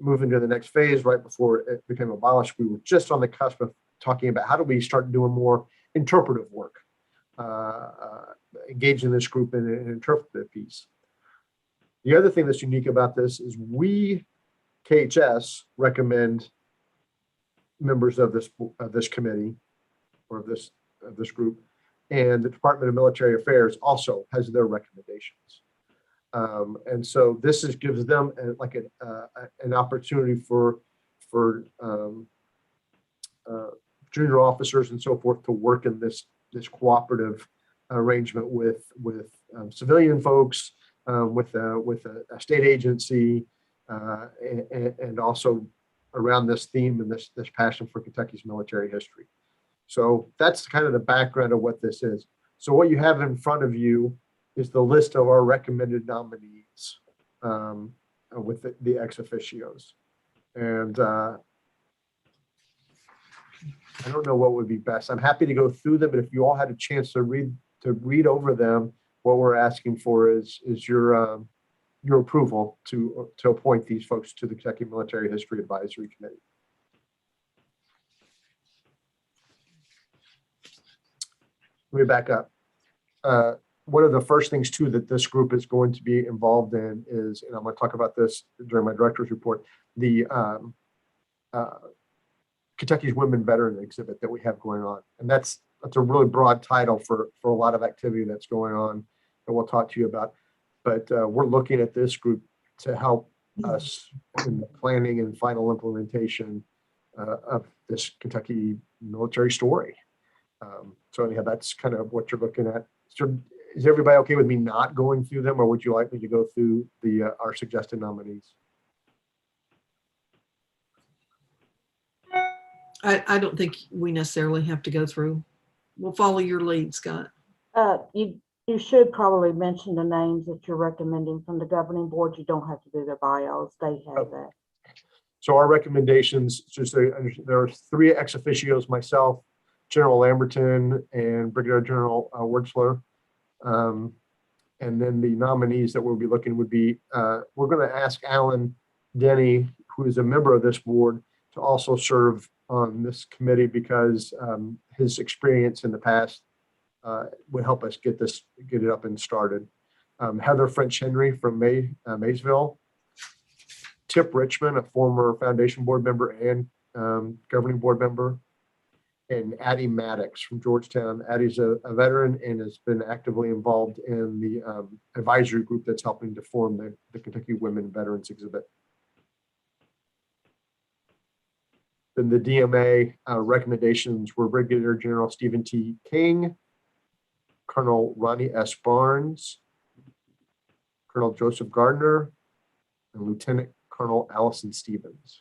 moving to the next phase, right before it became abolished, we were just on the cusp of talking about how do we start doing more interpretive work, engaging this group in an interpretive piece. The other thing that's unique about this is we, KHS, recommend members of this committee or of this group, and the Department of Military Affairs also has their recommendations. And so this gives them an opportunity for junior officers and so forth to work in this cooperative arrangement with civilian folks with a state agency, and also around this theme and this passion for Kentucky's military history. So that's kind of the background of what this is. So what you have in front of you is the list of our recommended nominees with the ex officios. And I don't know what would be best. I'm happy to go through them, but if you all had a chance to read over them, what we're asking for is your approval to appoint these folks to the Kentucky Military History Advisory Committee. Let me back up. One of the first things too that this group is going to be involved in is, and I'm going to talk about this during my director's report, the Kentucky's Women Veteran Exhibit that we have going on. And that's a really broad title for a lot of activity that's going on that we'll talk to you about. But we're looking at this group to help us in the planning and final implementation of this Kentucky military story. So anyhow, that's kind of what you're looking at. So is everybody okay with me not going through them, or would you like me to go through our suggested nominees? I don't think we necessarily have to go through. We'll follow your lead, Scott. You should probably mention the names that you're recommending from the governing board. You don't have to do their bios. They have that. So our recommendations, just there are 3 ex officios, myself, General Lamberton, and Brigadier General Wertzler. And then the nominees that we'll be looking would be, we're going to ask Alan Denny, who is a member of this board, to also serve on this committee because his experience in the past would help us get it up and started. Heather French Henry from Maysville, Tip Richmond, a former foundation board member and governing board member, and Addie Maddox from Georgetown. Addie's a veteran and has been actively involved in the advisory group that's helping to form the Kentucky Women Veterans Exhibit. Then the DMA recommendations were Brigadier General Stephen T. King, Colonel Ronnie S. Barnes, Colonel Joseph Gardner, and Lieutenant Colonel Allison Stevens.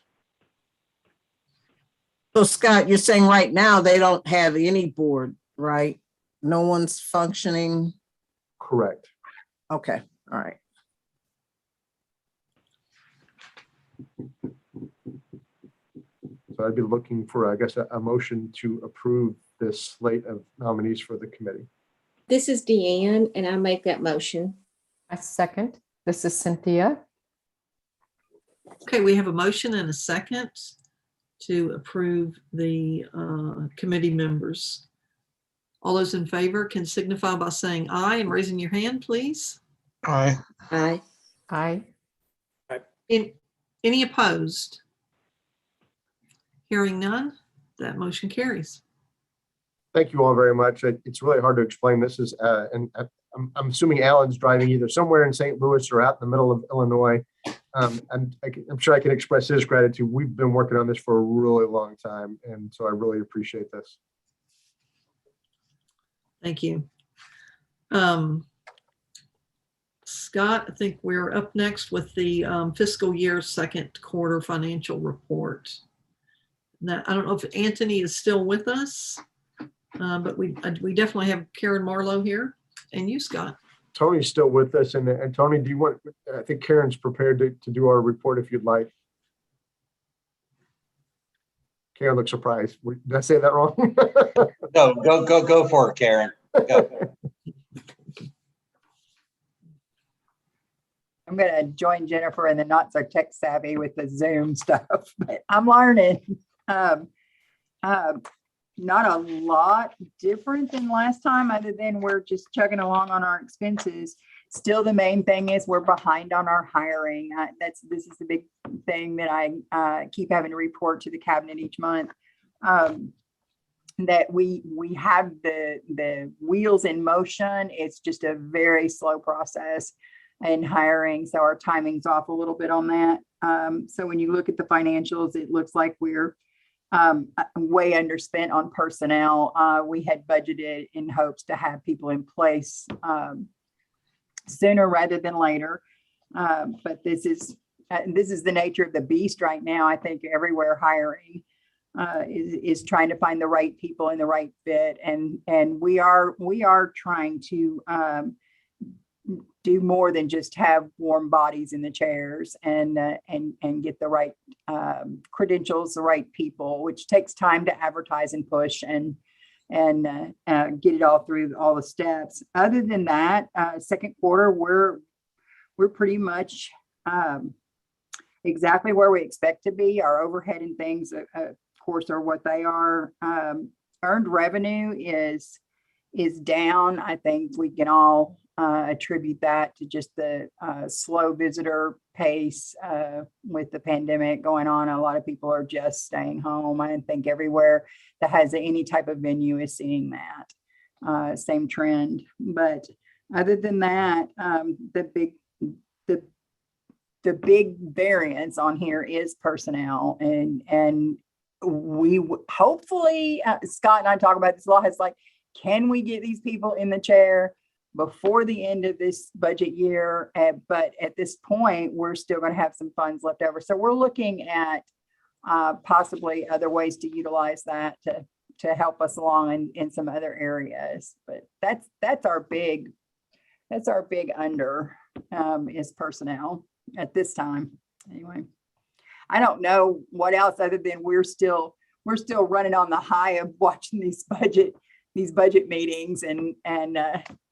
So Scott, you're saying right now they don't have any board, right? No one's functioning? Correct. Okay, all right. So I'd be looking for, I guess, a motion to approve this slate of nominees for the committee. This is Deanne, and I make that motion. I second. This is Cynthia. Okay, we have a motion and a second to approve the committee members. All those in favor can signify by saying aye and raising your hand, please. Aye. Aye. Aye. Any opposed? Hearing none, that motion carries. Thank you all very much. It's really hard to explain. This is, and I'm assuming Alan's driving either somewhere in St. Louis or out in the middle of Illinois. I'm sure I can express his gratitude. We've been working on this for a really long time, and so I really appreciate this. Thank you. Scott, I think we're up next with the fiscal year second quarter financial report. Now, I don't know if Anthony is still with us, but we definitely have Karen Marlowe here, and you, Scott. Tony's still with us, and Tony, do you want? I think Karen's prepared to do our report if you'd like. Karen looks surprised. Did I say that wrong? No, go for it, Karen. Go. I'm going to join Jennifer in the not so tech savvy with the Zoom stuff, but I'm learning. Not a lot different than last time, other than we're just chugging along on our expenses. Still, the main thing is we're behind on our hiring. This is the big thing that I keep having to report to the cabinet each month. That we have the wheels in motion. It's just a very slow process in hiring, so our timing's off a little bit on that. So when you look at the financials, it looks like we're way underspent on personnel. We had budgeted in hopes to have people in place sooner rather than later. But this is the nature of the beast right now. I think everywhere hiring is trying to find the right people and the right fit, and we are trying to do more than just have warm bodies in the chairs and get the right credentials, the right people, which takes time to advertise and push and get it all through all the steps. Other than that, second quarter, we're pretty much exactly where we expect to be. Our overhead and things, of course, are what they are. Earned revenue is down. I think we can all attribute that to just the slow visitor pace with the pandemic going on. A lot of people are just staying home. I think everywhere that has any type of venue is seeing that same trend. But other than that, the big variance on here is personnel, and we hopefully Scott and I talk about this a lot. It's like, can we get these people in the chair before the end of this budget year? But at this point, we're still going to have some funds left over. So we're looking at possibly other ways to utilize that to help us along in some other areas. But that's our big under is personnel at this time. Anyway, I don't know what else other than we're still running on the high of watching these budget meetings and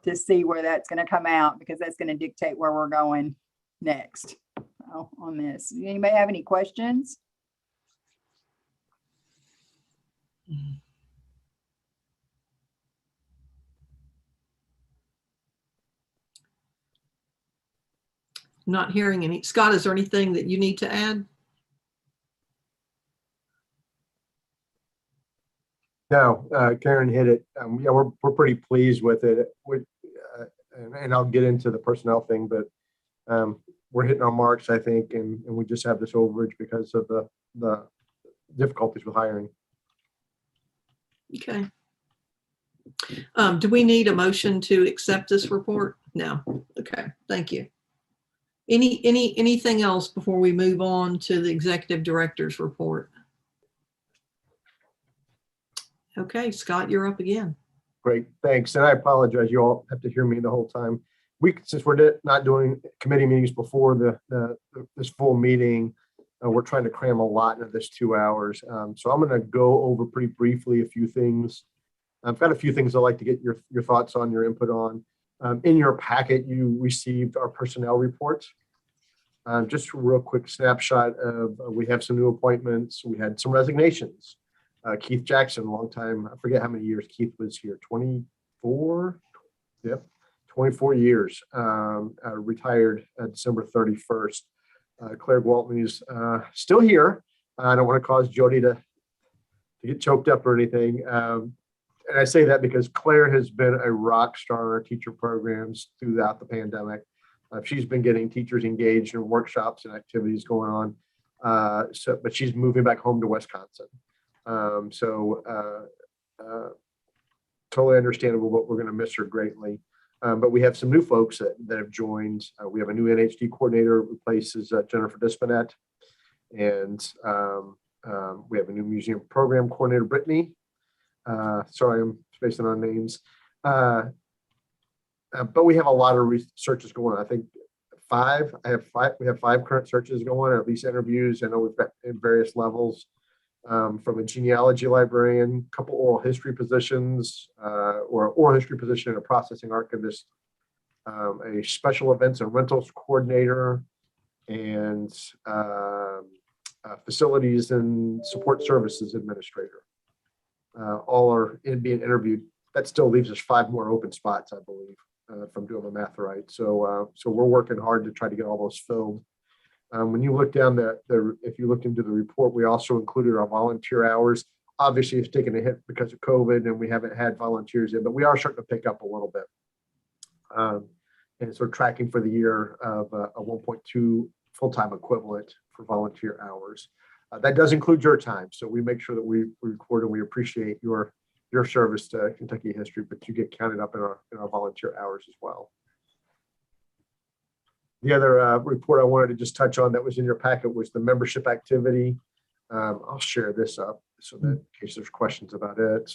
to see where that's going to come out, because that's going to dictate where we're going next on this. Anybody have any questions? Not hearing any. Scott, is there anything that you need to add? No, Karen hit it. Yeah, we're pretty pleased with it. And I'll get into the personnel thing, but we're hitting our marks, I think, and we just have this overage because of the difficulties with hiring. Okay. Do we need a motion to accept this report? No. Okay. Thank you. Anything else before we move on to the executive director's report? Okay, Scott, you're up again. Great, thanks. And I apologize, you all have to hear me the whole time. Since we're not doing committee meetings before this full meeting, we're trying to cram a lot into this 2 hours. So I'm going to go over pretty briefly a few things. I've got a few things I'd like to get your thoughts on, your input on. In your packet, you received our personnel reports. Just a real quick snapshot of we have some new appointments. We had some resignations. Keith Jackson, long time, I forget how many years Keith was here, 24? Yep, 24 years, retired December 31st. Claire Gwaltney is still here. I don't want to cause Jody to get choked up or anything. And I say that because Claire has been a rock star in our teacher programs throughout the pandemic. She's been getting teachers engaged in workshops and activities going on. But she's moving back home to Wisconsin. Totally understandable, but we're going to miss her greatly. But we have some new folks that have joined. We have a new NHD coordinator who replaces Jennifer Dispinet. And we have a new museum program coordinator, Brittany. Sorry, I'm spacing on names. But we have a lot of searches going on. I think we have five current searches going, or at least interviews. I know we've got in various levels. From a genealogy librarian, a couple oral history positions, or oral history position and a processing archivist, a special events and rentals coordinator, and facilities and support services administrator. All are being interviewed. That still leaves us 5 more open spots, I believe, if I'm doing the math right. So we're working hard to try to get all those filled. When you look down if you look into the report, we also included our volunteer hours. Obviously, it's taken a hit because of COVID, and we haven't had volunteers yet, but we are starting to pick up a little bit. And so tracking for the year of a 1.2 full-time equivalent for volunteer hours. That does include your time, so we make sure that we record and we appreciate your service to Kentucky history, but you get counted up in our volunteer hours as well. The other report I wanted to just touch on that was in your packet was the membership activity. I'll share this up so that in case there's questions about it.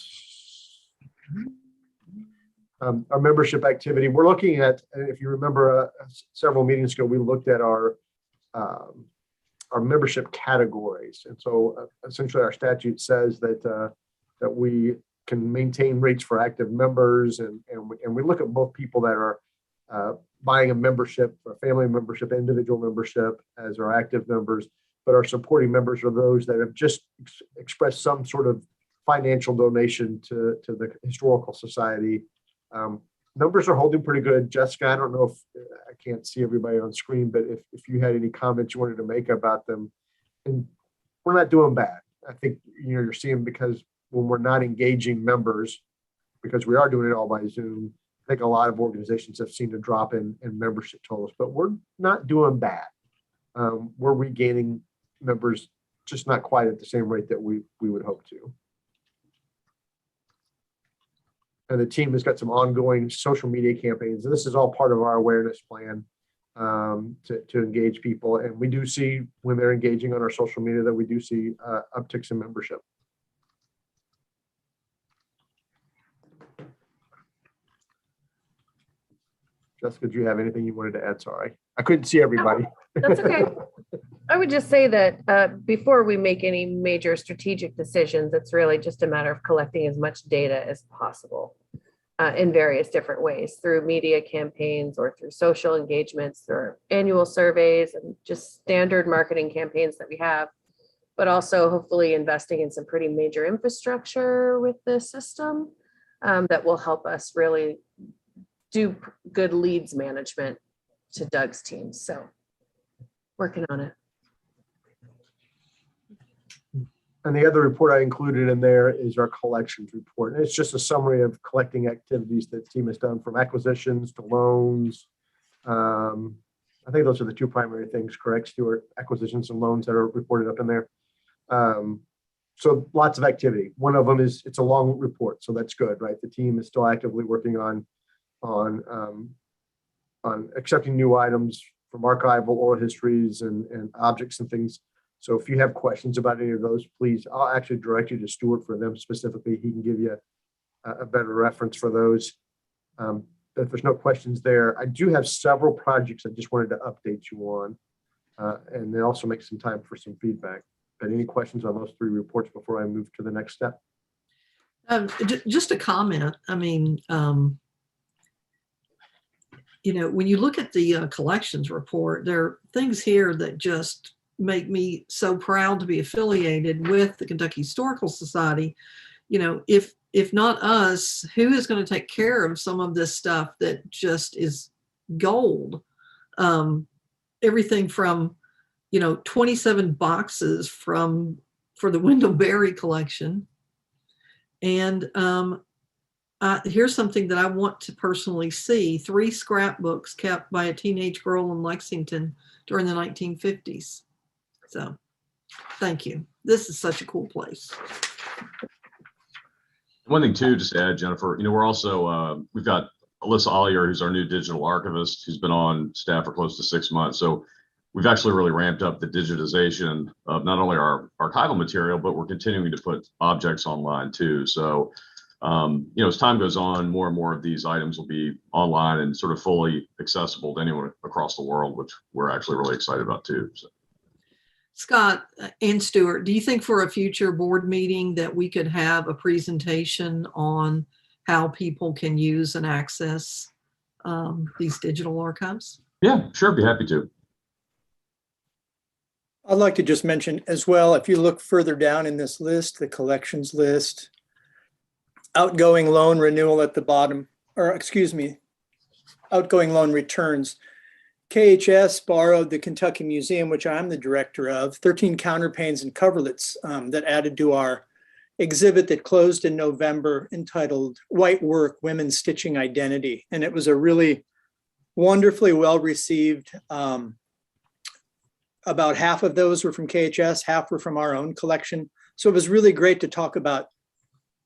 Our membership activity, we're looking at, if you remember several meetings ago, we looked at our membership categories. And so essentially our statute says that we can maintain rates for active members, and we look at both people that are buying a membership, a family membership, individual membership as our active members, but our supporting members are those that have just expressed some sort of financial donation to the Historical Society. Numbers are holding pretty good. Jessica, I don't know if I can't see everybody on screen, but if you had any comments you wanted to make about them, and we're not doing bad. I think you're seeing, because when we're not engaging members, because we are doing it all by Zoom, I think a lot of organizations have seen a drop in membership totals, but we're not doing bad. We're regaining members, just not quite at the same rate that we would hope to. And the team has got some ongoing social media campaigns. And this is all part of our awareness plan to engage people. And we do see, when they're engaging on our social media, that we do see upticks in membership. Jessica, do you have anything you wanted to add? Sorry, I couldn't see everybody. That's okay. I would just say that before we make any major strategic decisions, it's really just a matter of collecting as much data as possible in various different ways, through media campaigns or through social engagements, through annual surveys and just standard marketing campaigns that we have, but also hopefully investing in some pretty major infrastructure with the system that will help us really do good leads management to Doug's team. So working on it. And the other report I included in there is our collections report. And it's just a summary of collecting activities that the team has done, from acquisitions to loans. I think those are the two primary things, correct, Stuart? Acquisitions and loans that are reported up in there. So lots of activity. One of them is, it's a long report, so that's good, right? The team is still actively working on accepting new items from archival, oral histories, and objects and things. So if you have questions about any of those, please, I'll actually direct you to Stuart for them specifically. He can give you a better reference for those. If there's no questions there, I do have several projects I just wanted to update you on, and then also make some time for some feedback. But any questions on those three reports before I move to the next step? Just a comment. I mean, you know, when you look at the collections report, there are things here that just make me so proud to be affiliated with the Kentucky Historical Society. You know, if not us, who is going to take care of some of this stuff that just is gold? Everything from, you know, 27 boxes for the Wendell Berry collection. And here's something that I want to personally see: 3 scrapbooks kept by a teenage girl in Lexington during the 1950s. So thank you. This is such a cool place. One thing too, just to add, Jennifer, you know, we're also, we've got Alyssa Ollier, who's our new digital archivist, who's been on staff for close to 6 months. So we've actually really ramped up the digitization of not only our archival material, but we're continuing to put objects online too. So, you know, as time goes on, more and more of these items will be online and sort of fully accessible to anyone across the world, which we're actually really excited about too. So. Scott and Stuart, do you think for a future board meeting that we could have a presentation on how people can use and access these digital archives? Yeah, sure. Be happy to. I'd like to just mention as well, if you look further down in this list, the collections list, outgoing loan renewal at the bottom, or excuse me, outgoing loan returns. KHS borrowed the Kentucky Museum, which I'm the director of, 13 counterpanes and coverlets that added to our exhibit that closed in November, entitled White Work, Women's Stitching Identity. And it was a really wonderfully well received. About half of those were from KHS, half were from our own collection. So it was really great to talk about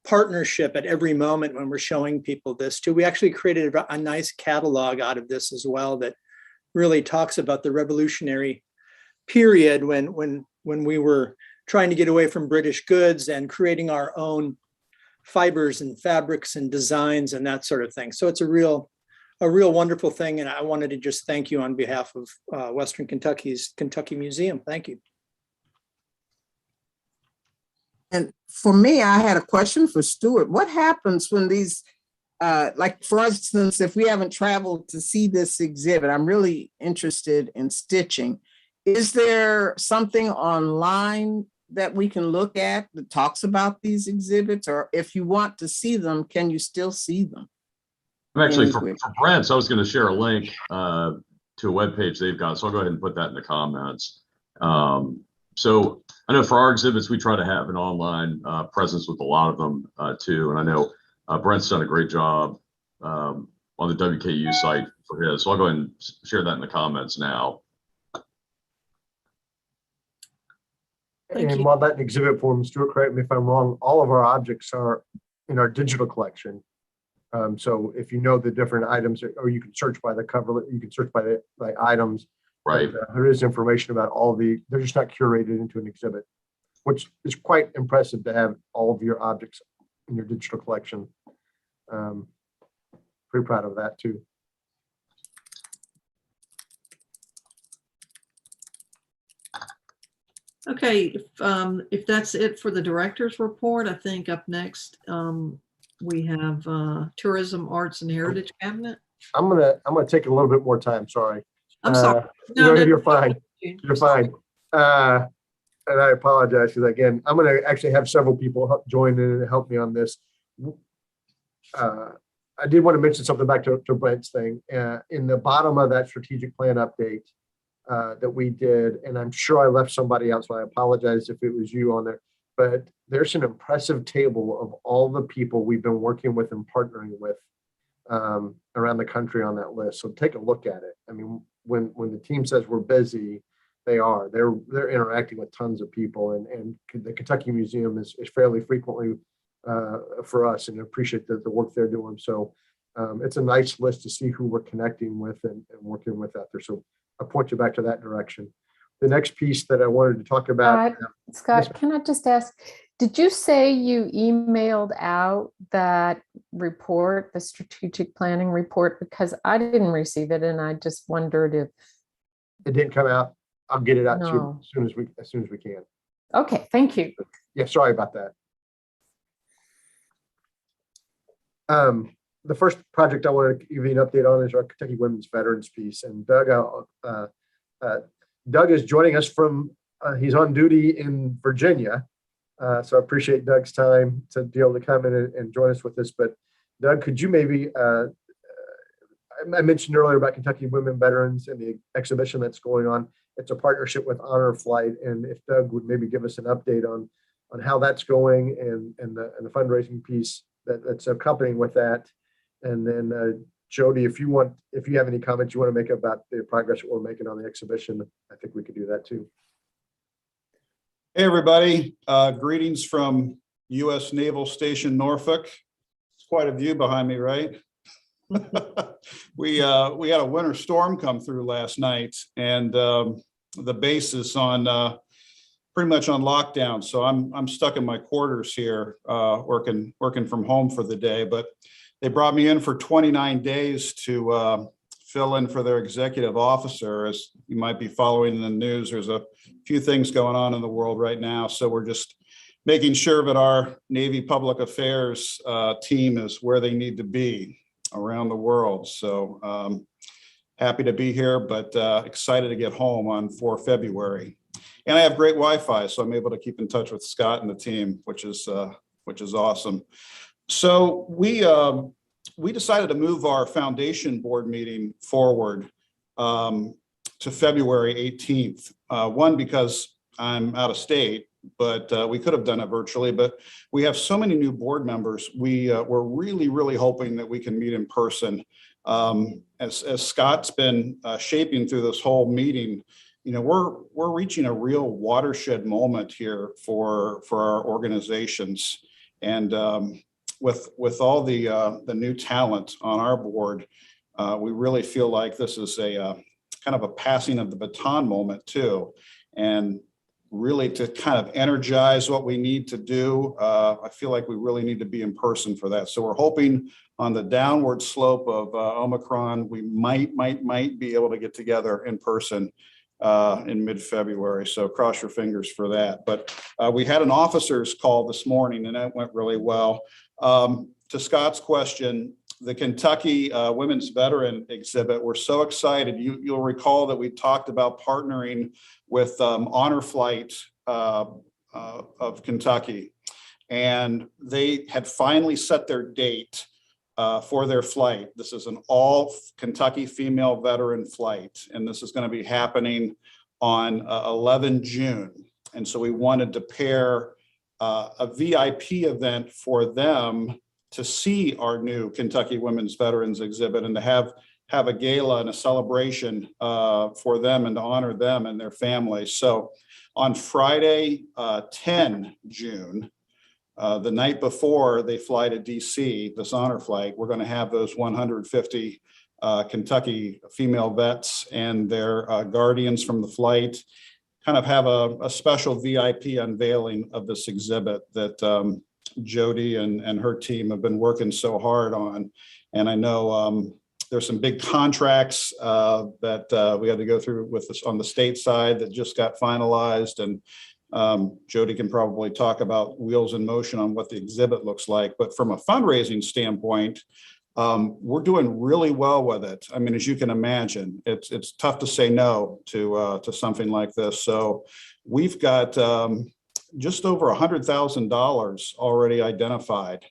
partnership at every moment when we're showing people this too. We actually created a nice catalog out of this as well that really talks about the revolutionary period when we were trying to get away from British goods and creating our own fibers and fabrics and designs and that sort of thing. So it's a real wonderful thing. And I wanted to just thank you on behalf of Western Kentucky's Kentucky Museum. Thank you. And for me, I had a question for Stuart. What happens when these, like for instance, if we haven't traveled to see this exhibit, I'm really interested in stitching. Is there something online that we can look at that talks about these exhibits? Or if you want to see them, can you still see them? Actually, for Brent's, I was going to share a link to a webpage they've got, so I'll go ahead and put that in the comments. So I know for our exhibits, we try to have an online presence with a lot of them too. And I know Brent's done a great job on the WKU site for his. So I'll go ahead and share that in the comments now. And while that exhibit form, Stuart, correct me if I'm wrong, all of our objects are in our digital collection. So if you know the different items, or you can search by the cover, you can search by the items. Right. There is information about all they're just not curated into an exhibit, which is quite impressive to have all of your objects in your digital collection. Pretty proud of that too. Okay, if that's it for the director's report, I think up next we have Tourism, Arts, and Heritage Cabinet. I'm gonna take a little bit more time. Sorry. I'm sorry. No, you're fine. You're fine. And I apologize because again, I'm gonna actually have several people join in and help me on this. I did want to mention something back to Brent's thing. In the bottom of that strategic plan update that we did, and I'm sure I left somebody out, so I apologize if it was you on there, but there's an impressive table of all the people we've been working with and partnering with around the country on that list. So take a look at it. I mean, when the team says we're busy, they are. They're interacting with tons of people, and the Kentucky Museum is fairly frequently for us, and appreciate the work they're doing. So it's a nice list to see who we're connecting with and working with out there. So I'll point you back to that direction. The next piece that I wanted to talk about. Scott, can I just ask, did you say you emailed out that report, the strategic planning report? Because I didn't receive it, and I just wondered if it didn't come out. I'll get it out to you as soon as we can. Okay, thank you. Yeah, sorry about that. The first project I want to give you an update on is our Kentucky Women's Veterans piece. And Doug is joining us from, he's on duty in Virginia. So I appreciate Doug's time to be able to come in and join us with this. But Doug, could you maybe, I mentioned earlier about Kentucky Women Veterans and the exhibition that's going on. It's a partnership with Honor Flight. And if Doug would maybe give us an update on how that's going and the fundraising piece that's accompanying with that. And then Jody, if you have any comments you want to make about the progress that we're making on the exhibition, I think we could do that too. Hey everybody, greetings from U.S. Naval Station Norfolk. It's quite a view behind me, right? We had a winter storm come through last night, and the base is on pretty much on lockdown. So I'm stuck in my quarters here, working from home for the day. But they brought me in for 29 days to fill in for their executive officer. As you might be following in the news, there's a few things going on in the world right now. So we're just making sure that our Navy Public Affairs team is where they need to be around the world. So happy to be here, but excited to get home on 4 February. And I have great Wi-Fi, so I'm able to keep in touch with Scott and the team, which is awesome. So we decided to move our foundation board meeting forward to February 18th. One, because I'm out of state, but we could have done it virtually, but we have so many new board members. We're really hoping that we can meet in person. As Scott's been shaping through this whole meeting, you know, we're reaching a real watershed moment here for our organizations. And with all the new talent on our board, we really feel like this is a kind of a passing of the baton moment too. And really to kind of energize what we need to do. I feel like we really need to be in person for that. So we're hoping on the downward slope of Omicron, we might be able to get together in person in mid-February. So cross your fingers for that. But we had an officers call this morning and that went really well. To Scott's question, the Kentucky Women's Veteran Exhibit, we're so excited. You'll recall that we talked about partnering with Honor Flight of Kentucky. And they had finally set their date for their flight. This is an all Kentucky female veteran flight. And this is going to be happening on 11 June. And so we wanted to pair a VIP event for them to see our new Kentucky Women's Veterans exhibit and to have a gala and a celebration for them and to honor them and their families. So on Friday, 10 June, the night before they fly to DC, this honor flight, we're going to have those 150 Kentucky female vets and their guardians from the flight kind of have a special VIP unveiling of this exhibit that Jody and her team have been working so hard on. And I know there's some big contracts that we had to go through with this on the state side that just got finalized. And Jody can probably talk about wheels in motion on what the exhibit looks like. But from a fundraising standpoint, we're doing really well with it. I mean, as you can imagine, it's tough to say no to something like this. So we've got just over $100,000 already identified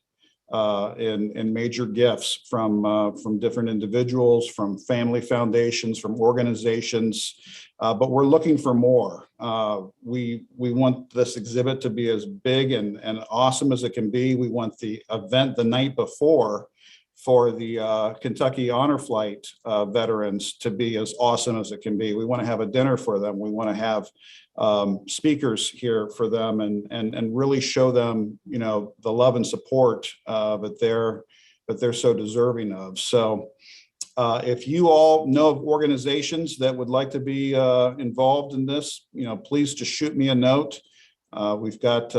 in major gifts from different individuals, from family foundations, from organizations, but we're looking for more. We want this exhibit to be as big and awesome as it can be. We want the event the night before for the Kentucky Honor Flight veterans to be as awesome as it can be. We want to have a dinner for them. We want to have speakers here for them and really show them, you know, the love and support that they're so deserving of. So if you all know of organizations that would like to be involved in this, you know, please just shoot me a note. We've got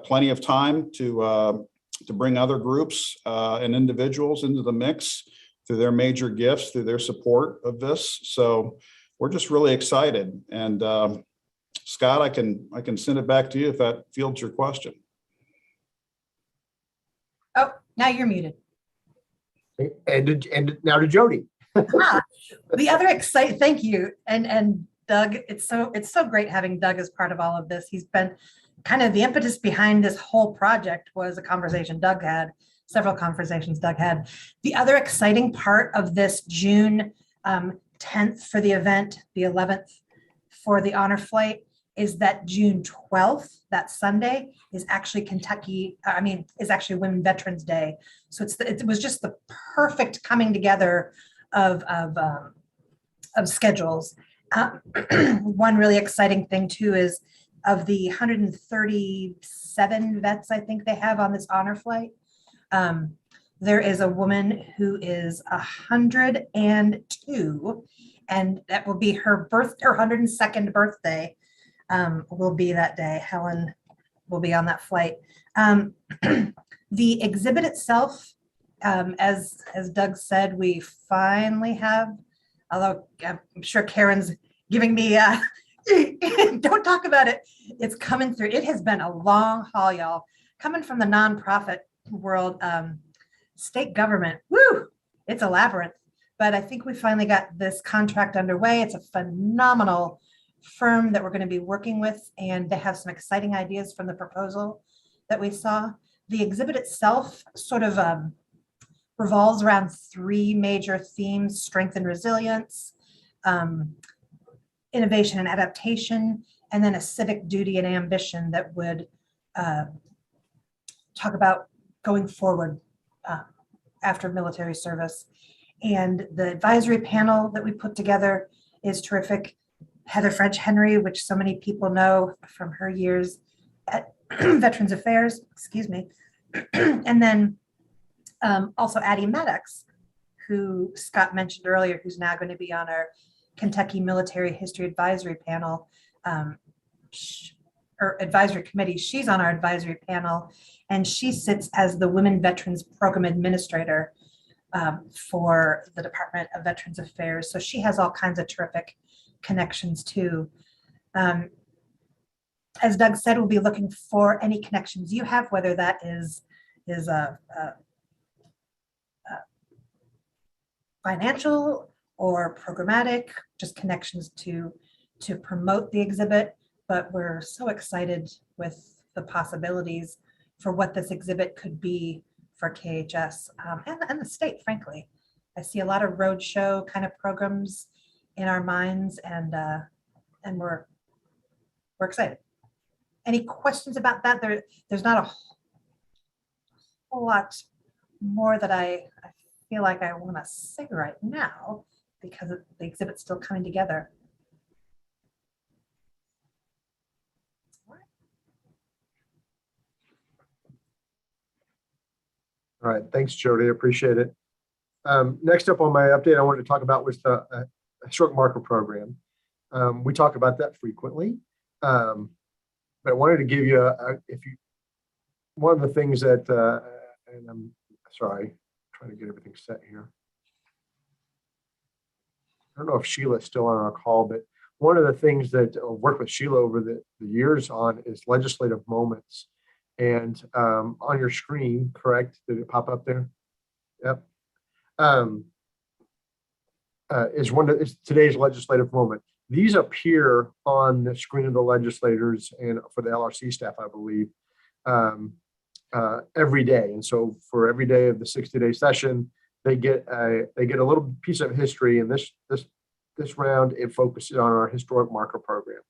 plenty of time to bring other groups and individuals into the mix through their major gifts, through their support of this. So we're just really excited. And Scott, I can send it back to you if that fields your question. Oh, now you're muted. And now to Jody. The other exciting, thank you. And Doug, it's so great having Doug as part of all of this. He's been kind of the impetus behind this whole project was a conversation Doug had, several conversations Doug had. The other exciting part of this June 10th for the event, the 11th for the honor flight, is that June 12th, that Sunday, is actually is actually Women Veterans Day. So it was just the perfect coming together of schedules. One really exciting thing too is of the 137 vets I think they have on this honor flight, there is a woman who is 102, and that will be her 102nd birthday. Will be that day. Helen will be on that flight. The exhibit itself, as Doug said, we finally have, although I'm sure Karen's giving me don't talk about it. It's coming through. It has been a long haul, y'all. Coming from the nonprofit world, state government, woo, it's a labyrinth. But I think we finally got this contract underway. It's a phenomenal firm that we're going to be working with, and they have some exciting ideas from the proposal that we saw. The exhibit itself sort of revolves around three major themes: strength and resilience, innovation and adaptation, and then a civic duty and ambition that would talk about going forward after military service. And the advisory panel that we put together is terrific. Heather French Henry, which so many people know from her years at Veterans Affairs, excuse me. And then also Addie Maddox, who Scott mentioned earlier, who's now going to be on our Kentucky Military History Advisory Panel, or Advisory Committee. She's on our advisory panel, and she sits as the Women Veterans Program Administrator for the Department of Veterans Affairs. So she has all kinds of terrific connections too. As Doug said, we'll be looking for any connections you have, whether that is financial or programmatic, just connections to promote the exhibit. But we're so excited with the possibilities for what this exhibit could be for KHS and the state, frankly. I see a lot of roadshow kind of programs in our minds, and we're excited. Any questions about that? There's not a whole lot more that I feel like I want to say right now because the exhibit's still coming together. All right, thanks, Jody. I appreciate it. Next up on my update, I wanted to talk about was the historic marker program. We talk about that frequently, but I wanted to give you one of the things that, and I'm sorry, trying to get everything set here. I don't know if Sheila's still on our call, but one of the things that I've worked with Sheila over the years on is legislative moments. And on your screen, correct? Did it pop up there? Yep. Is today's legislative moment. These appear on the screen of the legislators and for the LRC staff, I believe, every day. And so for every day of the 60-day session, they get a little piece of history. And this round, it focuses on our historic marker program.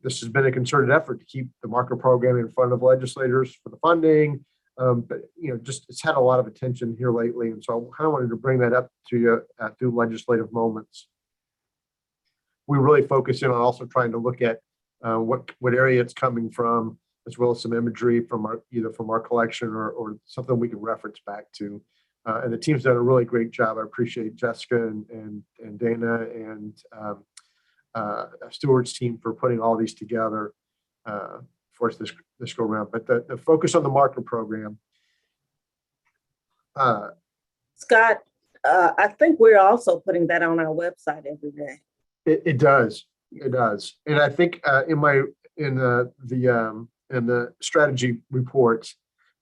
This has been a concerted effort to keep the marker program in front of legislators for the funding, but just it's had a lot of attention here lately, and so I kind of wanted to bring that up to you through legislative moments. We really focus in on also trying to look at what area it's coming from, as well as some imagery from either from our collection or something we can reference back to. And the team's done a really great job. I appreciate Jessica and Dana and Stewart's team for putting all these together for us this go around. But the focus on the marker program. Scott, I think we're also putting that on our website every day. It does, and I think in the strategy reports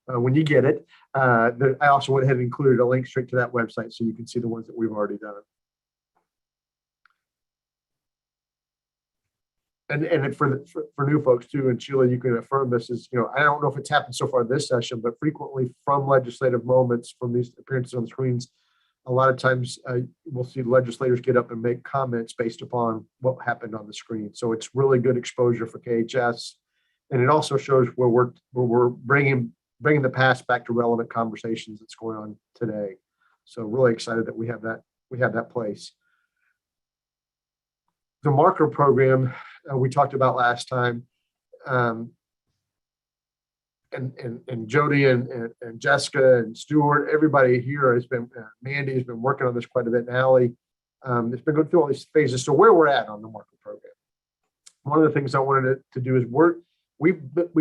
when you get it, I also went ahead and included a link straight to that website so you can see the ones that we've already done. And for new folks too, and Sheila, you can affirm this is, I don't know if it's happened so far this session, but frequently from legislative moments, from these appearances on the screens, a lot of times we'll see legislators get up and make comments based upon what happened on the screen. So it's really good exposure for KHS, and it also shows where we're bringing the past back to relevant conversations that's going on today. So really excited that we have that place. The marker program we talked about last time, and Jody and Jessica and Stuart, everybody here has been, Mandy has been working on this quite a bit, and Allie, it's been going through all these phases. So where we're at on the marker program, one of the things I wanted to do is we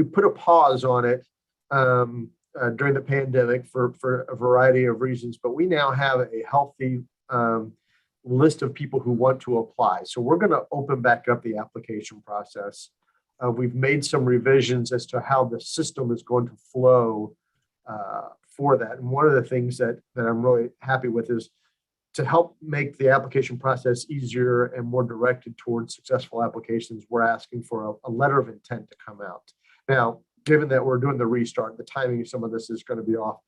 put a pause on it during the pandemic for a variety of reasons, but we now have a healthy list of people who want to apply. So we're going to open back up the application process. We've made some revisions as to how the system is going to flow for that. And one of the things that I'm really happy with is to help make the application process easier and more directed towards successful applications. We're asking for a letter of intent to come out. Now, given that we're doing the restart, the timing of some of this is going to be off.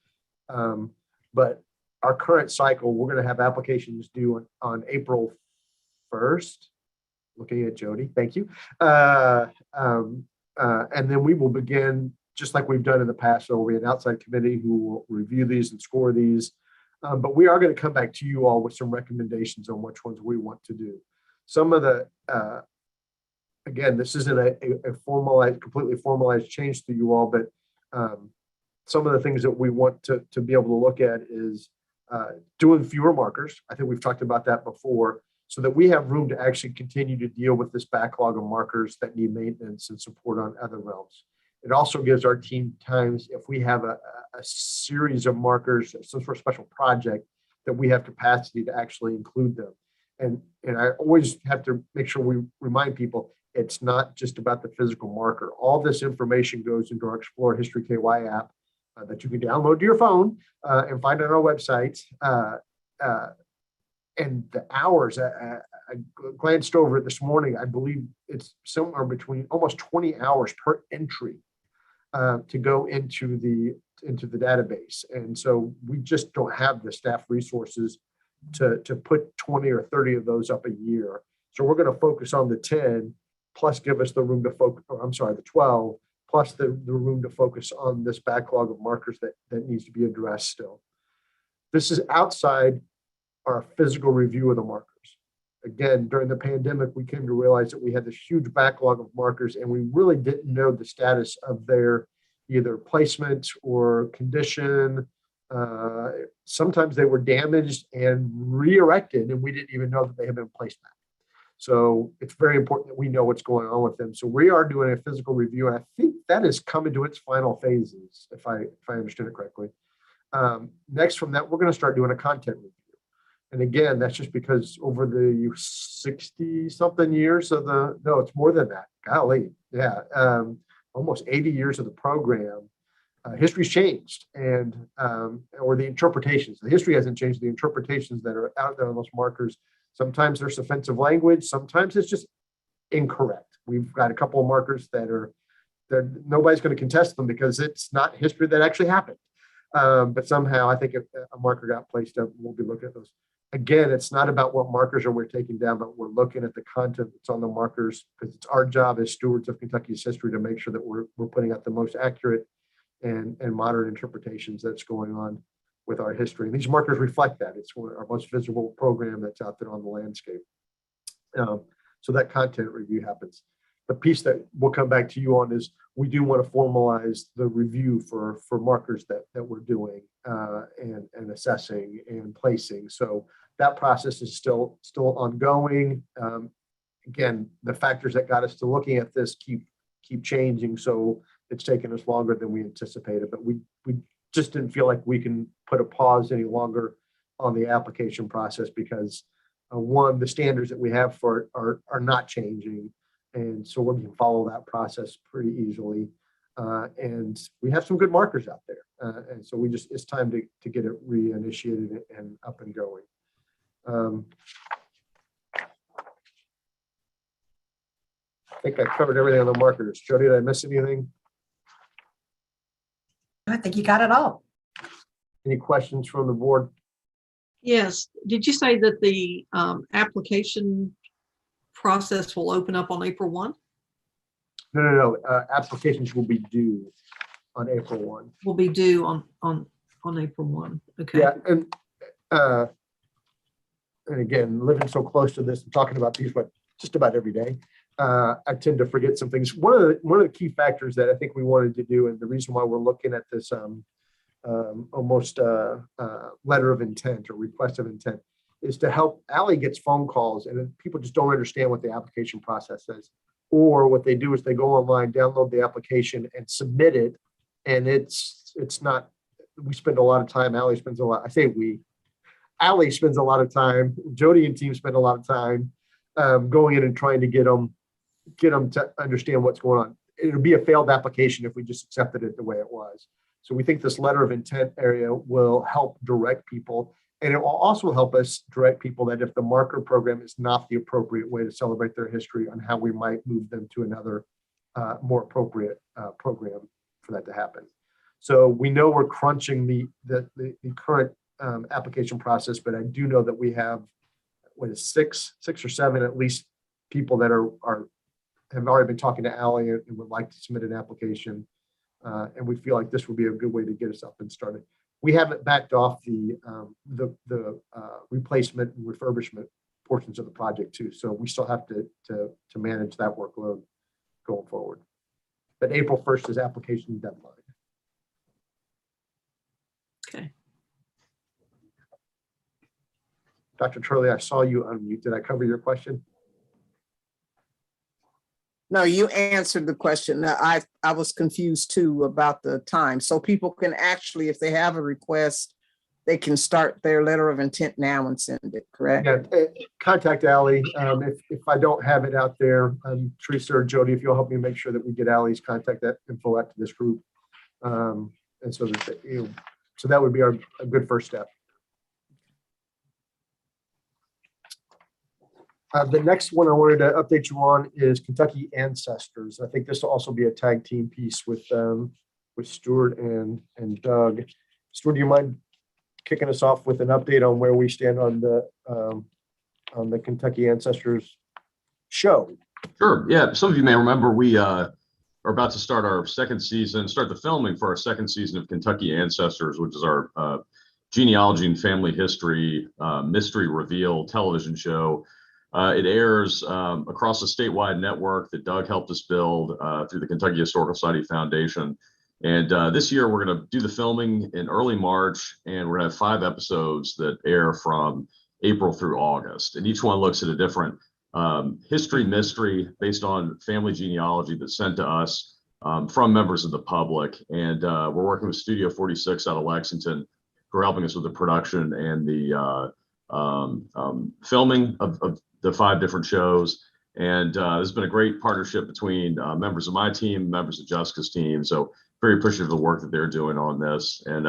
But our current cycle, we're going to have applications due on April 1st. Looking at Jody, thank you. And then we will begin, just like we've done in the past, so we'll be an outside committee who will review these and score these. But we are going to come back to you all with some recommendations on which ones we want to do. Some of the, again, this isn't a completely formalized change to you all, but some of the things that we want to be able to look at is doing fewer markers. I think we've talked about that before. so that we have room to actually continue to deal with this backlog of markers that need maintenance and support on other realms. It also gives our team times, if we have a series of markers, some sort of special project, that we have capacity to actually include them. And I always have to make sure we remind people, it's not just about the physical marker. All this information goes into our Explore History KY app that you can download to your phone and find on our website. And the hours, I glanced over it this morning, I believe it's somewhere between almost 20 hours per entry to go into the database. And so we just don't have the staff resources to put 20 or 30 of those up a year. So we're going to focus on the 10, plus give us the room to focus, the 12, plus the room to focus on this backlog of markers that needs to be addressed still. This is outside our physical review of the markers. Again, during the pandemic, we came to realize that we had this huge backlog of markers and we really didn't know the status of their either placement or condition. Sometimes they were damaged and re-erected and we didn't even know that they had been placed back. So it's very important that we know what's going on with them. So we are doing a physical review, and I think that is coming to its final phases, if I understood it correctly. Next from that, we're going to start doing a content review. And again, that's just because over the 60 something years of no, it's more than that. Golly, yeah. Almost 80 years of the program, history's changed or the interpretations. The history hasn't changed. The interpretations that are out there on those markers, sometimes there's offensive language, sometimes it's just incorrect. We've got a couple of markers that nobody's going to contest them because it's not history that actually happened. But somehow I think if a marker got placed up, we'll be looking at those. Again, it's not about what markers we're taking down, but we're looking at the content that's on the markers, because it's our job as stewards of Kentucky's history to make sure that we're putting out the most accurate and modern interpretations that's going on with our history. And these markers reflect that. It's our most visible program that's out there on the landscape. So that content review happens. The piece that we'll come back to you on is we do want to formalize the review for markers that we're doing and assessing and placing. So that process is still ongoing. Again, the factors that got us to looking at this keep changing. So it's taken us longer than we anticipated, but we just didn't feel like we can put a pause any longer on the application process because one, the standards that we have for it are not changing. And so we can follow that process pretty easily. And we have some good markers out there. And so it's time to get it reinitiated and up and going. I think I covered everything on the markers. Jody, did I miss anything? I think you got it all. Any questions from the board? Yes. Did you say that the application process will open up on April 1? No. Applications will be due on April 1. Will be due on April 1. Okay. Yeah, and again, living so close to this and talking about these, but just about every day, I tend to forget some things. One of the key factors that I think we wanted to do, and the reason why we're looking at this almost letter of intent or request of intent, is to help. Allie gets phone calls and people just don't understand what the application process is. Or what they do is they go online, download the application and submit it. And it's not, we spend a lot of time, Allie spends a lot, I say we, Allie spends a lot of time, Jody and team spend a lot of time going in and trying to get them to understand what's going on. It'll be a failed application if we just accepted it the way it was. So we think this letter of intent area will help direct people. And it will also help us direct people that if the marker program is not the appropriate way to celebrate their history, on how we might move them to another more appropriate program for that to happen. So we know we're crunching the current application process, but I do know that we have six or seven at least people that have already been talking to Allie and would like to submit an application. And we feel like this would be a good way to get us up and started. We haven't backed off the replacement and refurbishment portions of the project too. So we still have to manage that workload going forward. But April 1st is application deadline. Okay. Dr. Turley, I saw you unmute. Did I cover your question? No, you answered the question. I was confused too about the time. So people can actually, if they have a request, they can start their letter of intent now and send it, correct? Yeah, contact Ally. If I don't have it out there, Teresa or Jody, if you'll help me make sure that we get Ally's contact that info out to this group. And so that, so that would be a good first step. The next one I wanted to update you on is Kentucky Ancestors. I think this will also be a tag team piece with Stuart and Doug. Stuart, do you mind kicking us off with an update on where we stand on the Kentucky Ancestors show? Sure. Yeah. Some of you may remember we are about to start our second season, start the filming for our second season of Kentucky Ancestors, which is our genealogy and family history mystery reveal television show. It airs across a statewide network that Doug helped us build through the Kentucky Historical Society Foundation. And this year, we're going to do the filming in early March, and we're going to have 5 episodes that air from April through August. And each one looks at a different history mystery based on family genealogy that's sent to us from members of the public. And we're working with Studio 46 out of Lexington, who are helping us with the production and the filming of the 5 different shows. And there's been a great partnership between members of my team, members of Jessica's team. So very appreciative of the work that they're doing on this. And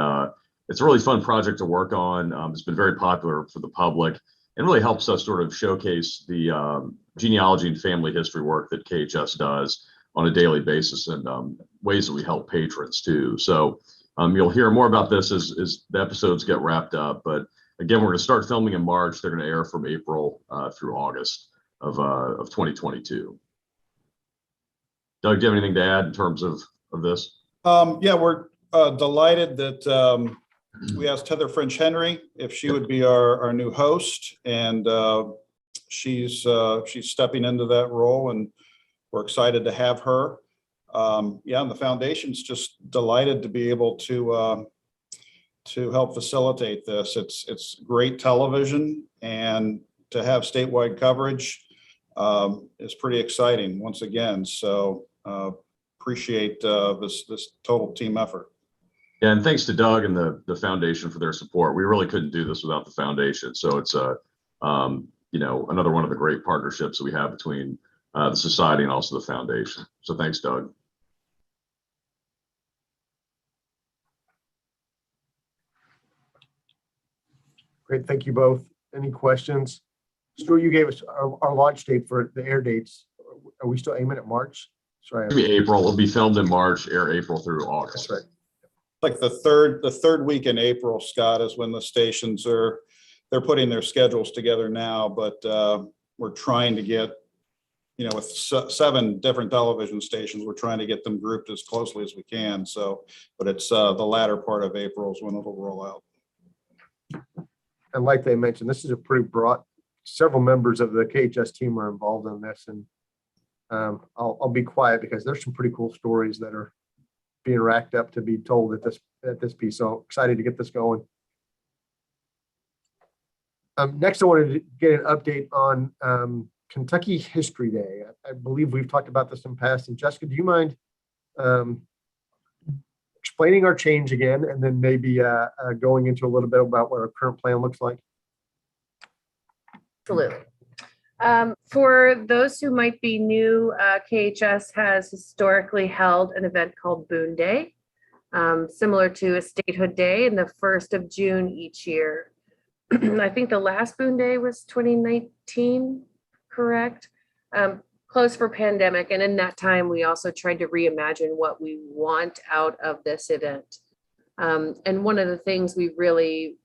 it's a really fun project to work on. It's been very popular for the public and really helps us sort of showcase the genealogy and family history work that KHS does on a daily basis, and ways that we help patrons too. So you'll hear more about this as the episodes get wrapped up. But again, we're going to start filming in March. They're going to air from April through August of 2022. Doug, do you have anything to add in terms of this? Yeah, we're delighted that we asked Heather French Henry if she would be our new host, and she's stepping into that role, and we're excited to have her. Yeah, and the foundation's just delighted to be able to help facilitate this. It's great television, and to have statewide coverage is pretty exciting once again. So appreciate this total team effort. Yeah, and thanks to Doug and the foundation for their support. We really couldn't do this without the foundation. So it's another one of the great partnerships that we have between the society and also the foundation. So thanks, Doug. Great, thank you both. Any questions? Stuart, you gave us our launch date for the air dates. Are we still aiming at March? Sorry. It'll be April. It'll be filmed in March, air April through August. That's right. Like the third week in April, Scott, is when the stations they're putting their schedules together now, but we're trying to get, with 7 different television stations, we're trying to get them grouped as closely as we can. So, but it's the latter part of April is when it'll roll out. And like they mentioned, this is a pretty broad, several members of the KHS team are involved in this, and I'll be quiet because there's some pretty cool stories that are being racked up to be told at this piece. So excited to get this going. Next, I wanted to get an update on Kentucky History Day. I believe we've talked about this in past. And Jessica, do you mind explaining our change again, and then maybe going into a little bit about what our current plan looks like? Absolutely. For those who might be new, KHS has historically held an event called Boone Day, similar to a statehood day in the 1st of June each year. I think the last Boone Day was 2019, correct? Closed for pandemic. And in that time, we also tried to reimagine what we want out of this event. And one of the things we really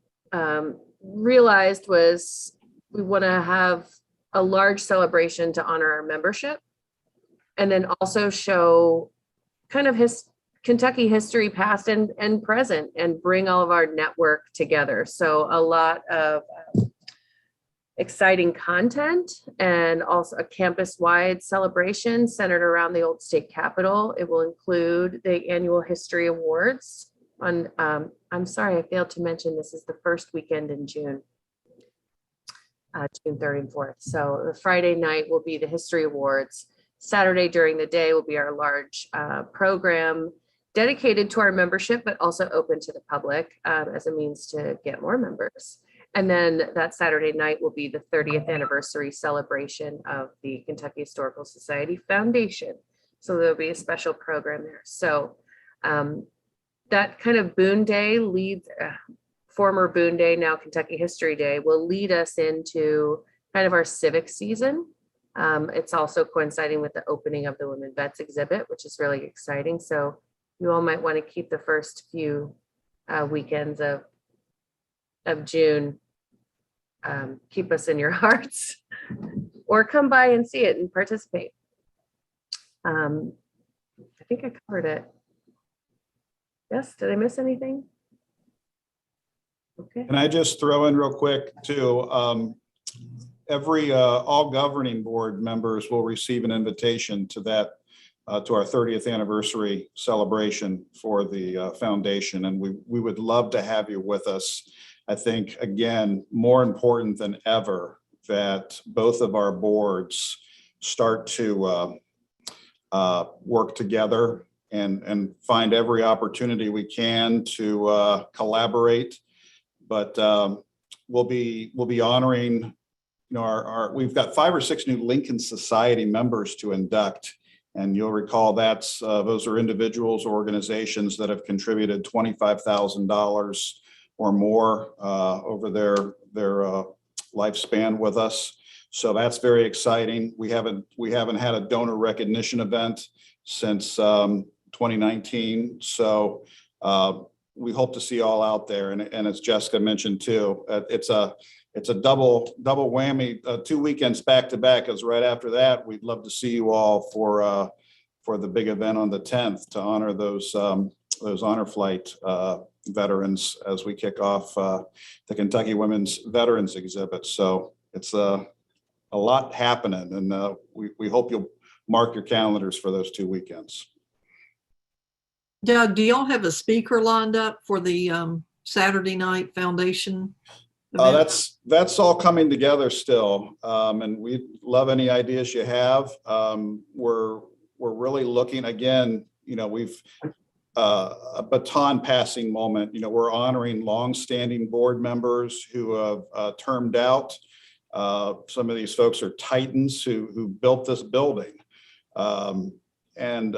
realized was we want to have a large celebration to honor our membership, and then also show kind of Kentucky history, past and present, and bring all of our network together. So a lot of exciting content, and also a campus-wide celebration centered around the old state capitol. It will include the annual History Awards on, I'm sorry, I failed to mention this is the first weekend in June. June 3rd and 4th. So the Friday night will be the History Awards. Saturday during the day will be our large program dedicated to our membership, but also open to the public as a means to get more members. And then that Saturday night will be the 30th anniversary celebration of the Kentucky Historical Society Foundation. So there'll be a special program there. So that kind of Boone Day leads, former Boone Day, now Kentucky History Day, will lead us into kind of our civic season. It's also coinciding with the opening of the Women Vets exhibit, which is really exciting. So you all might want to keep the first few weekends of June, keep us in your hearts, or come by and see it and participate. I think I covered it. Yes, did I miss anything? Okay. Can I just throw in real quick too? All governing board members will receive an invitation to that, to our 30th anniversary celebration for the foundation. And we would love to have you with us. I think, again, more important than ever, that both of our boards start to work together and find every opportunity we can to collaborate. But we'll be honoring, we've got 5 or 6 new Lincoln Society members to induct. And you'll recall those are individuals or organizations that have contributed $25,000 or more over their lifespan with us. So that's very exciting. We haven't had a donor recognition event since 2019. So we hope to see you all out there. And as Jessica mentioned too, it's a double whammy, 2 weekends back to back, because right after that, we'd love to see you all for the big event on the 10th to honor those honor flight veterans as we kick off the Kentucky Women's Veterans exhibit. So it's a lot happening, and we hope you'll mark your calendars for those 2 weekends. Doug, do y'all have a speaker lined up for the Saturday night foundation event? That's all coming together still, and we love any ideas you have. We're really looking, again, we've a baton passing moment. We're honoring longstanding board members who have termed out. Some of these folks are titans who built this building, and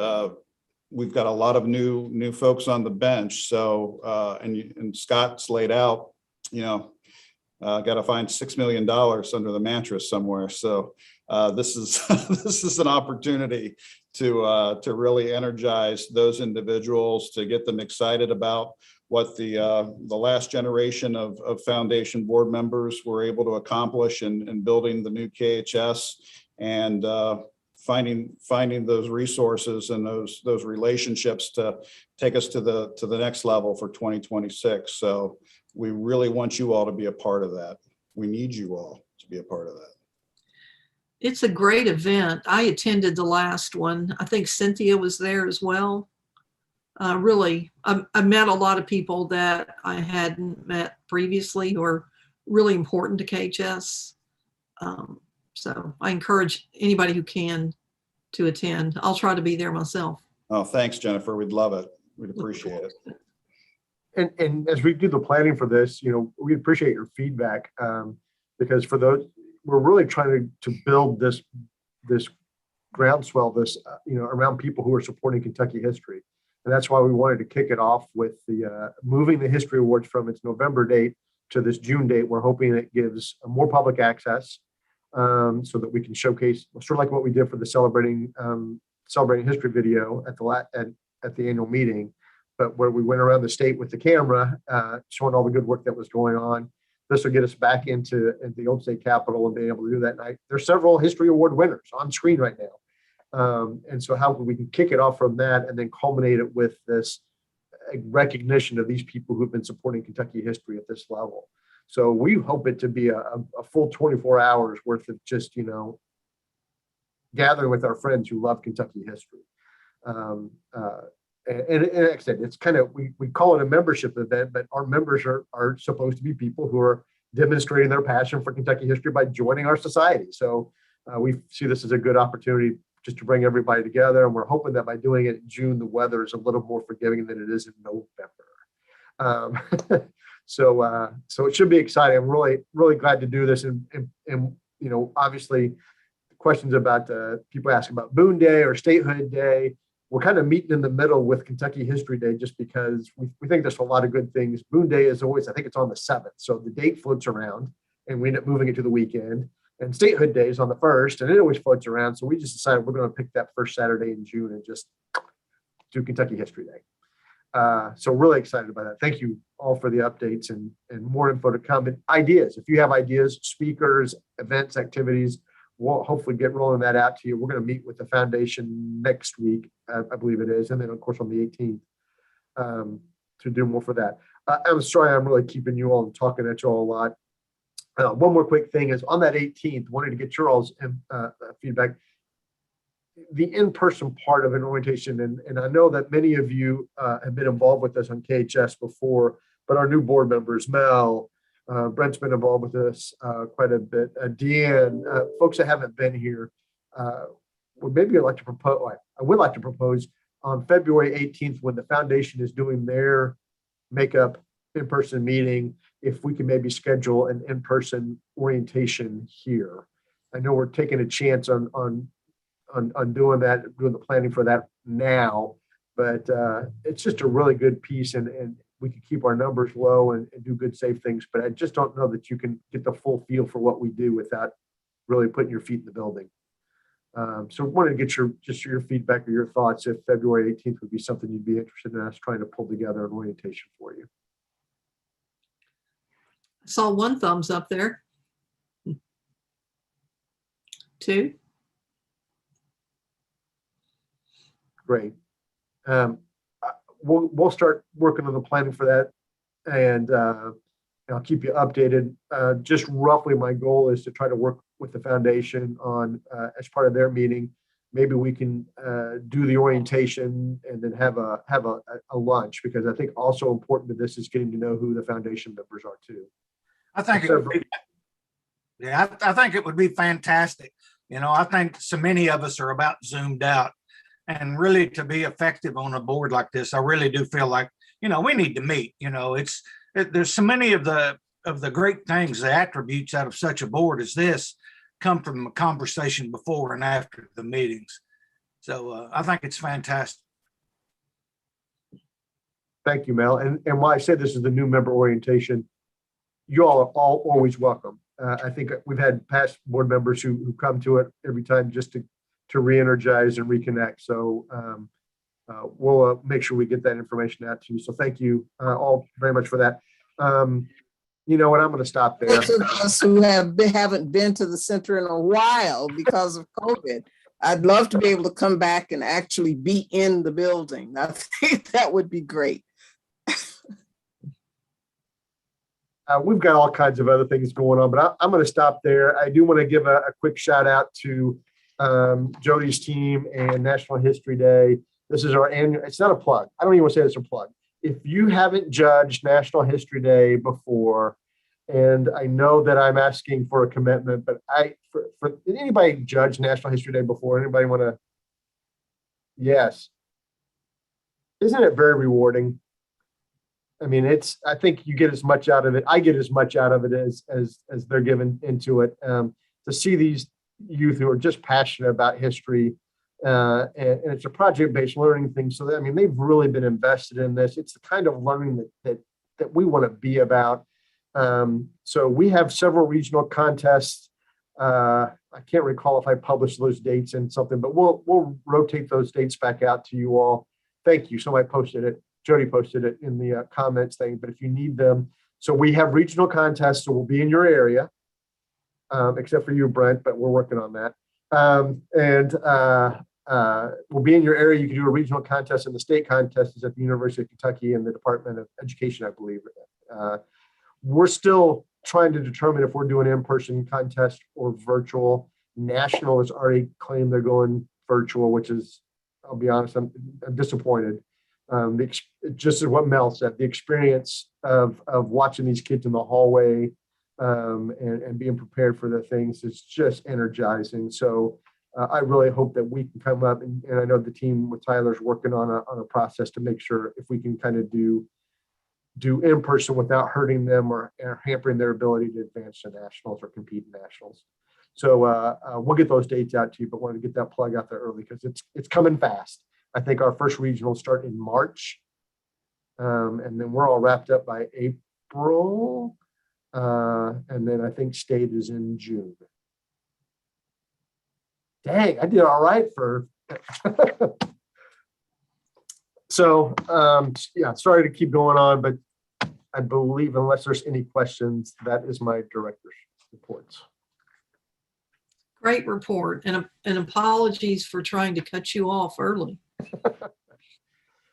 we've got a lot of new folks on the bench. So and Scott's laid out, got to find $6 million under the mattress somewhere. So this is an opportunity to really energize those individuals, to get them excited about what the last generation of foundation board members were able to accomplish in building the new KHS, and finding those resources and those relationships to take us to the next level for 2026. So we really want you all to be a part of that. We need you all to be a part of that. It's a great event. I attended the last one. I think Cynthia was there as well. Really, I met a lot of people that I hadn't met previously who are really important to KHS. So I encourage anybody who can to attend. I'll try to be there myself. Oh, thanks, Jennifer. We'd love it. We'd appreciate it. And as we do the planning for this, we appreciate your feedback, because for those, we're really trying to build this groundswell, around people who are supporting Kentucky history. And that's why we wanted to kick it off with the moving the History Awards from its November date to this June date. We're hoping it gives more public access, so that we can showcase, sort of like what we did for the celebrating history video at the annual meeting, but where we went around the state with the camera, showing all the good work that was going on. This will get us back into the old state capitol and being able to do that night. There's several History Award winners on screen right now. And so how we can kick it off from that and then culminate it with this recognition of these people who've been supporting Kentucky history at this level. So we hope it to be a full 24 hours worth of just, gathering with our friends who love Kentucky history. And like I said, it's kind of, we call it a membership event, but our members are supposed to be people who are demonstrating their passion for Kentucky history by joining our society. So we see this as a good opportunity just to bring everybody together. And we're hoping that by doing it in June, the weather is a little more forgiving than it is in November. So it should be exciting. I'm really glad to do this. And obviously questions about people asking about Boone Day or Statehood Day. We're kind of meeting in the middle with Kentucky History Day just because we think there's a lot of good things. Boone Day is always, I think it's on the 7th. So the date floats around and we end up moving it to the weekend. And Statehood Day is on the 1st and it always floats around. So we just decided we're going to pick that first Saturday in June and just do Kentucky History Day. So really excited about that. Thank you all for the updates and more info to come and ideas. If you have ideas, speakers, events, activities, we'll hopefully get rolling that out to you. We're going to meet with the foundation next week, I believe it is. And then of course on the 18th to do more for that. I'm sorry, I'm really keeping you all and talking at you all a lot. One more quick thing is on that 18th, wanted to get your all's feedback. The in-person part of an orientation, and I know that many of you have been involved with us on KHS before, but our new board members, Mel, Brent's been involved with us quite a bit. Deanne, folks that haven't been here, well, maybe I'd like to propose. I would like to propose on February 18th when the foundation is doing their makeup in-person meeting, if we can maybe schedule an in-person orientation here. I know we're taking a chance on doing that, doing the planning for that now, but it's just a really good piece and we can keep our numbers low and do good, safe things. But I just don't know that you can get the full feel for what we do without really putting your feet in the building. So wanted to get your feedback or your thoughts if February 18th would be something you'd be interested in us trying to pull together an orientation for you. I saw one thumbs up there. 2. Great. We'll start working on the planning for that, and I'll keep you updated. Just roughly, my goal is to try to work with the foundation on as part of their meeting. Maybe we can do the orientation and then have a lunch, because I think also important to this is getting to know who the foundation members are too. I think it would be, I think it would be fantastic. I think so many of us are about zoomed out. And really, to be effective on a board like this, I really do feel like, we need to meet. There's so many of the great things, the attributes out of such a board as this come from a conversation before and after the meetings. So I think it's fantastic. Thank you, Mel. And while I say this is the new member orientation, you all are all always welcome. I think we've had past board members who come to it every time just to re-energize and reconnect. So we'll make sure we get that information out to you. So thank you all very much for that. You know what, I'm going to stop there. Those of us who haven't been to the center in a while because of COVID, I'd love to be able to come back and actually be in the building. I think that would be great. We've got all kinds of other things going on, but I'm going to stop there. I do want to give a quick shout out to Jody's team and National History Day. This is our annual, it's not a plug. I don't even want to say it's a plug. If you haven't judged National History Day before, and I know that I'm asking for a commitment, but did anybody judge National History Day before? Anybody want to? Yes. Isn't it very rewarding? I mean, I think you get as much out of it. I get as much out of it as they're given into it. To see these youth who are just passionate about history, and it's a project-based learning thing. So I mean, they've really been invested in this. It's the kind of learning that we want to be about. So we have several regional contests. I can't recall if I published those dates in something, but we'll rotate those dates back out to you all. Thank you. Somebody posted it. Jody posted it in the comments thing, but if you need them. So we have regional contests, so we'll be in your area, except for you, Brent, but we're working on that. We'll be in your area. You can do a regional contest, and the state contest is at the University of Kentucky and the Department of Education, I believe. We're still trying to determine if we're doing an in-person contest or virtual. National has already claimed they're going virtual, which is, I'll be honest, I'm disappointed. Just as what Mel said, the experience of watching these kids in the hallway and being prepared for the things is just energizing. So I really hope that we can come up, and I know the team with Tyler's working on a process to make sure if we can kind of do in person without hurting them or hampering their ability to advance to nationals or compete in nationals. So we'll get those dates out to you, but wanted to get that plug out there early because it's coming fast. I think our first regional start in March, and then we're all wrapped up by April, and then I think state is in June. Dang, I did all right for. So yeah, sorry to keep going on, but I believe unless there's any questions, that is my director's reports. Great report, and apologies for trying to cut you off early.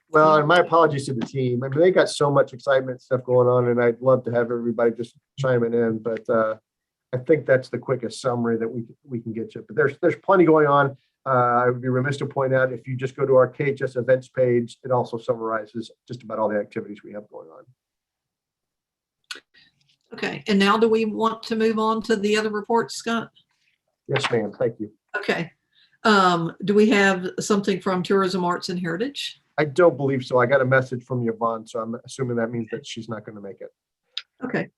Well, and my apologies to the team. I mean, they got so much excitement stuff going on, and I'd love to have everybody just chiming in, but I think that's the quickest summary that we can get you. But there's plenty going on. I would be remiss to point out, if you just go to our KHS events page, it also summarizes just about all the activities we have going on. Okay, and now do we want to move on to the other reports, Scott? Yes, ma'am. Thank you. Okay. Do we have something from Tourism, Arts, and Heritage? I don't believe so. I got a message from Yvonne, so I'm assuming that means that she's not going to make it. Okay.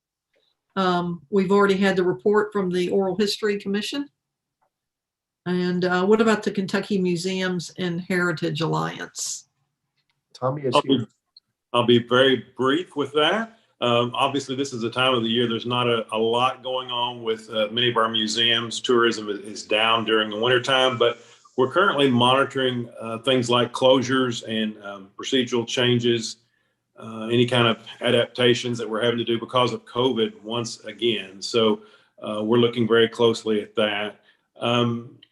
We've already had the report from the Oral History Commission. And what about the Kentucky Museums and Heritage Alliance? Tommy is here. I'll be very brief with that. Obviously, this is a time of the year there's not a lot going on with many of our museums. Tourism is down during the wintertime, but we're currently monitoring things like closures and procedural changes, any kind of adaptations that we're having to do because of COVID once again. So we're looking very closely at that.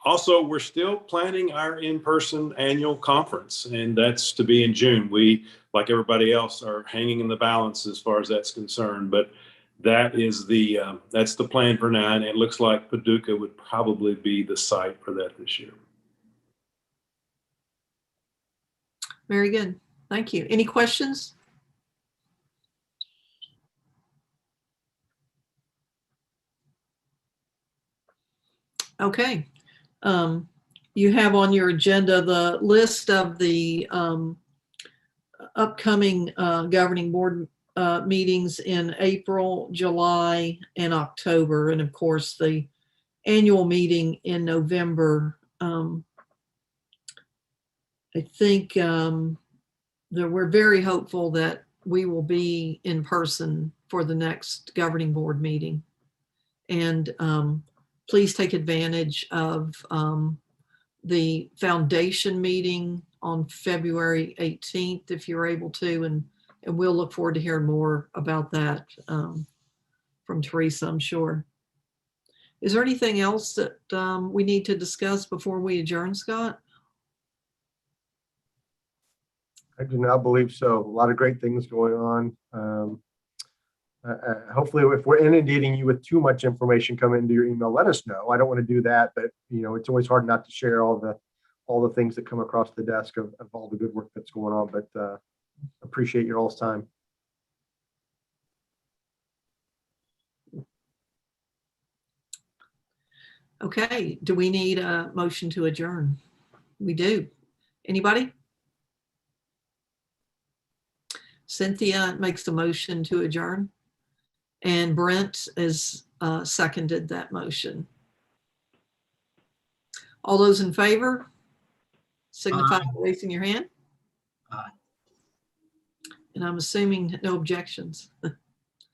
Also, we're still planning our in-person annual conference, and that's to be in June. We, like everybody else, are hanging in the balance as far as that's concerned, but that is that's the plan for now, and it looks like Paducah would probably be the site for that this year. Very good. Thank you. Any questions? Okay. You have on your agenda the list of the upcoming governing board meetings in April, July, and October, and of course the annual meeting in November. I think that we're very hopeful that we will be in person for the next governing board meeting. And please take advantage of the foundation meeting on February 18th, if you're able to, and we'll look forward to hearing more about that from Teresa, I'm sure. Is there anything else that we need to discuss before we adjourn, Scott? I do not believe so. A lot of great things going on. Hopefully, if we're inundating you with too much information coming into your email, let us know. I don't want to do that, but you know, it's always hard not to share all the things that come across the desk of all the good work that's going on. But appreciate your all's time. Okay. Do we need a motion to adjourn? We do. Anybody? Cynthia makes a motion to adjourn. And Brent has seconded that motion. All those in favor, signify by raising your hand. Aye. And I'm assuming no objections.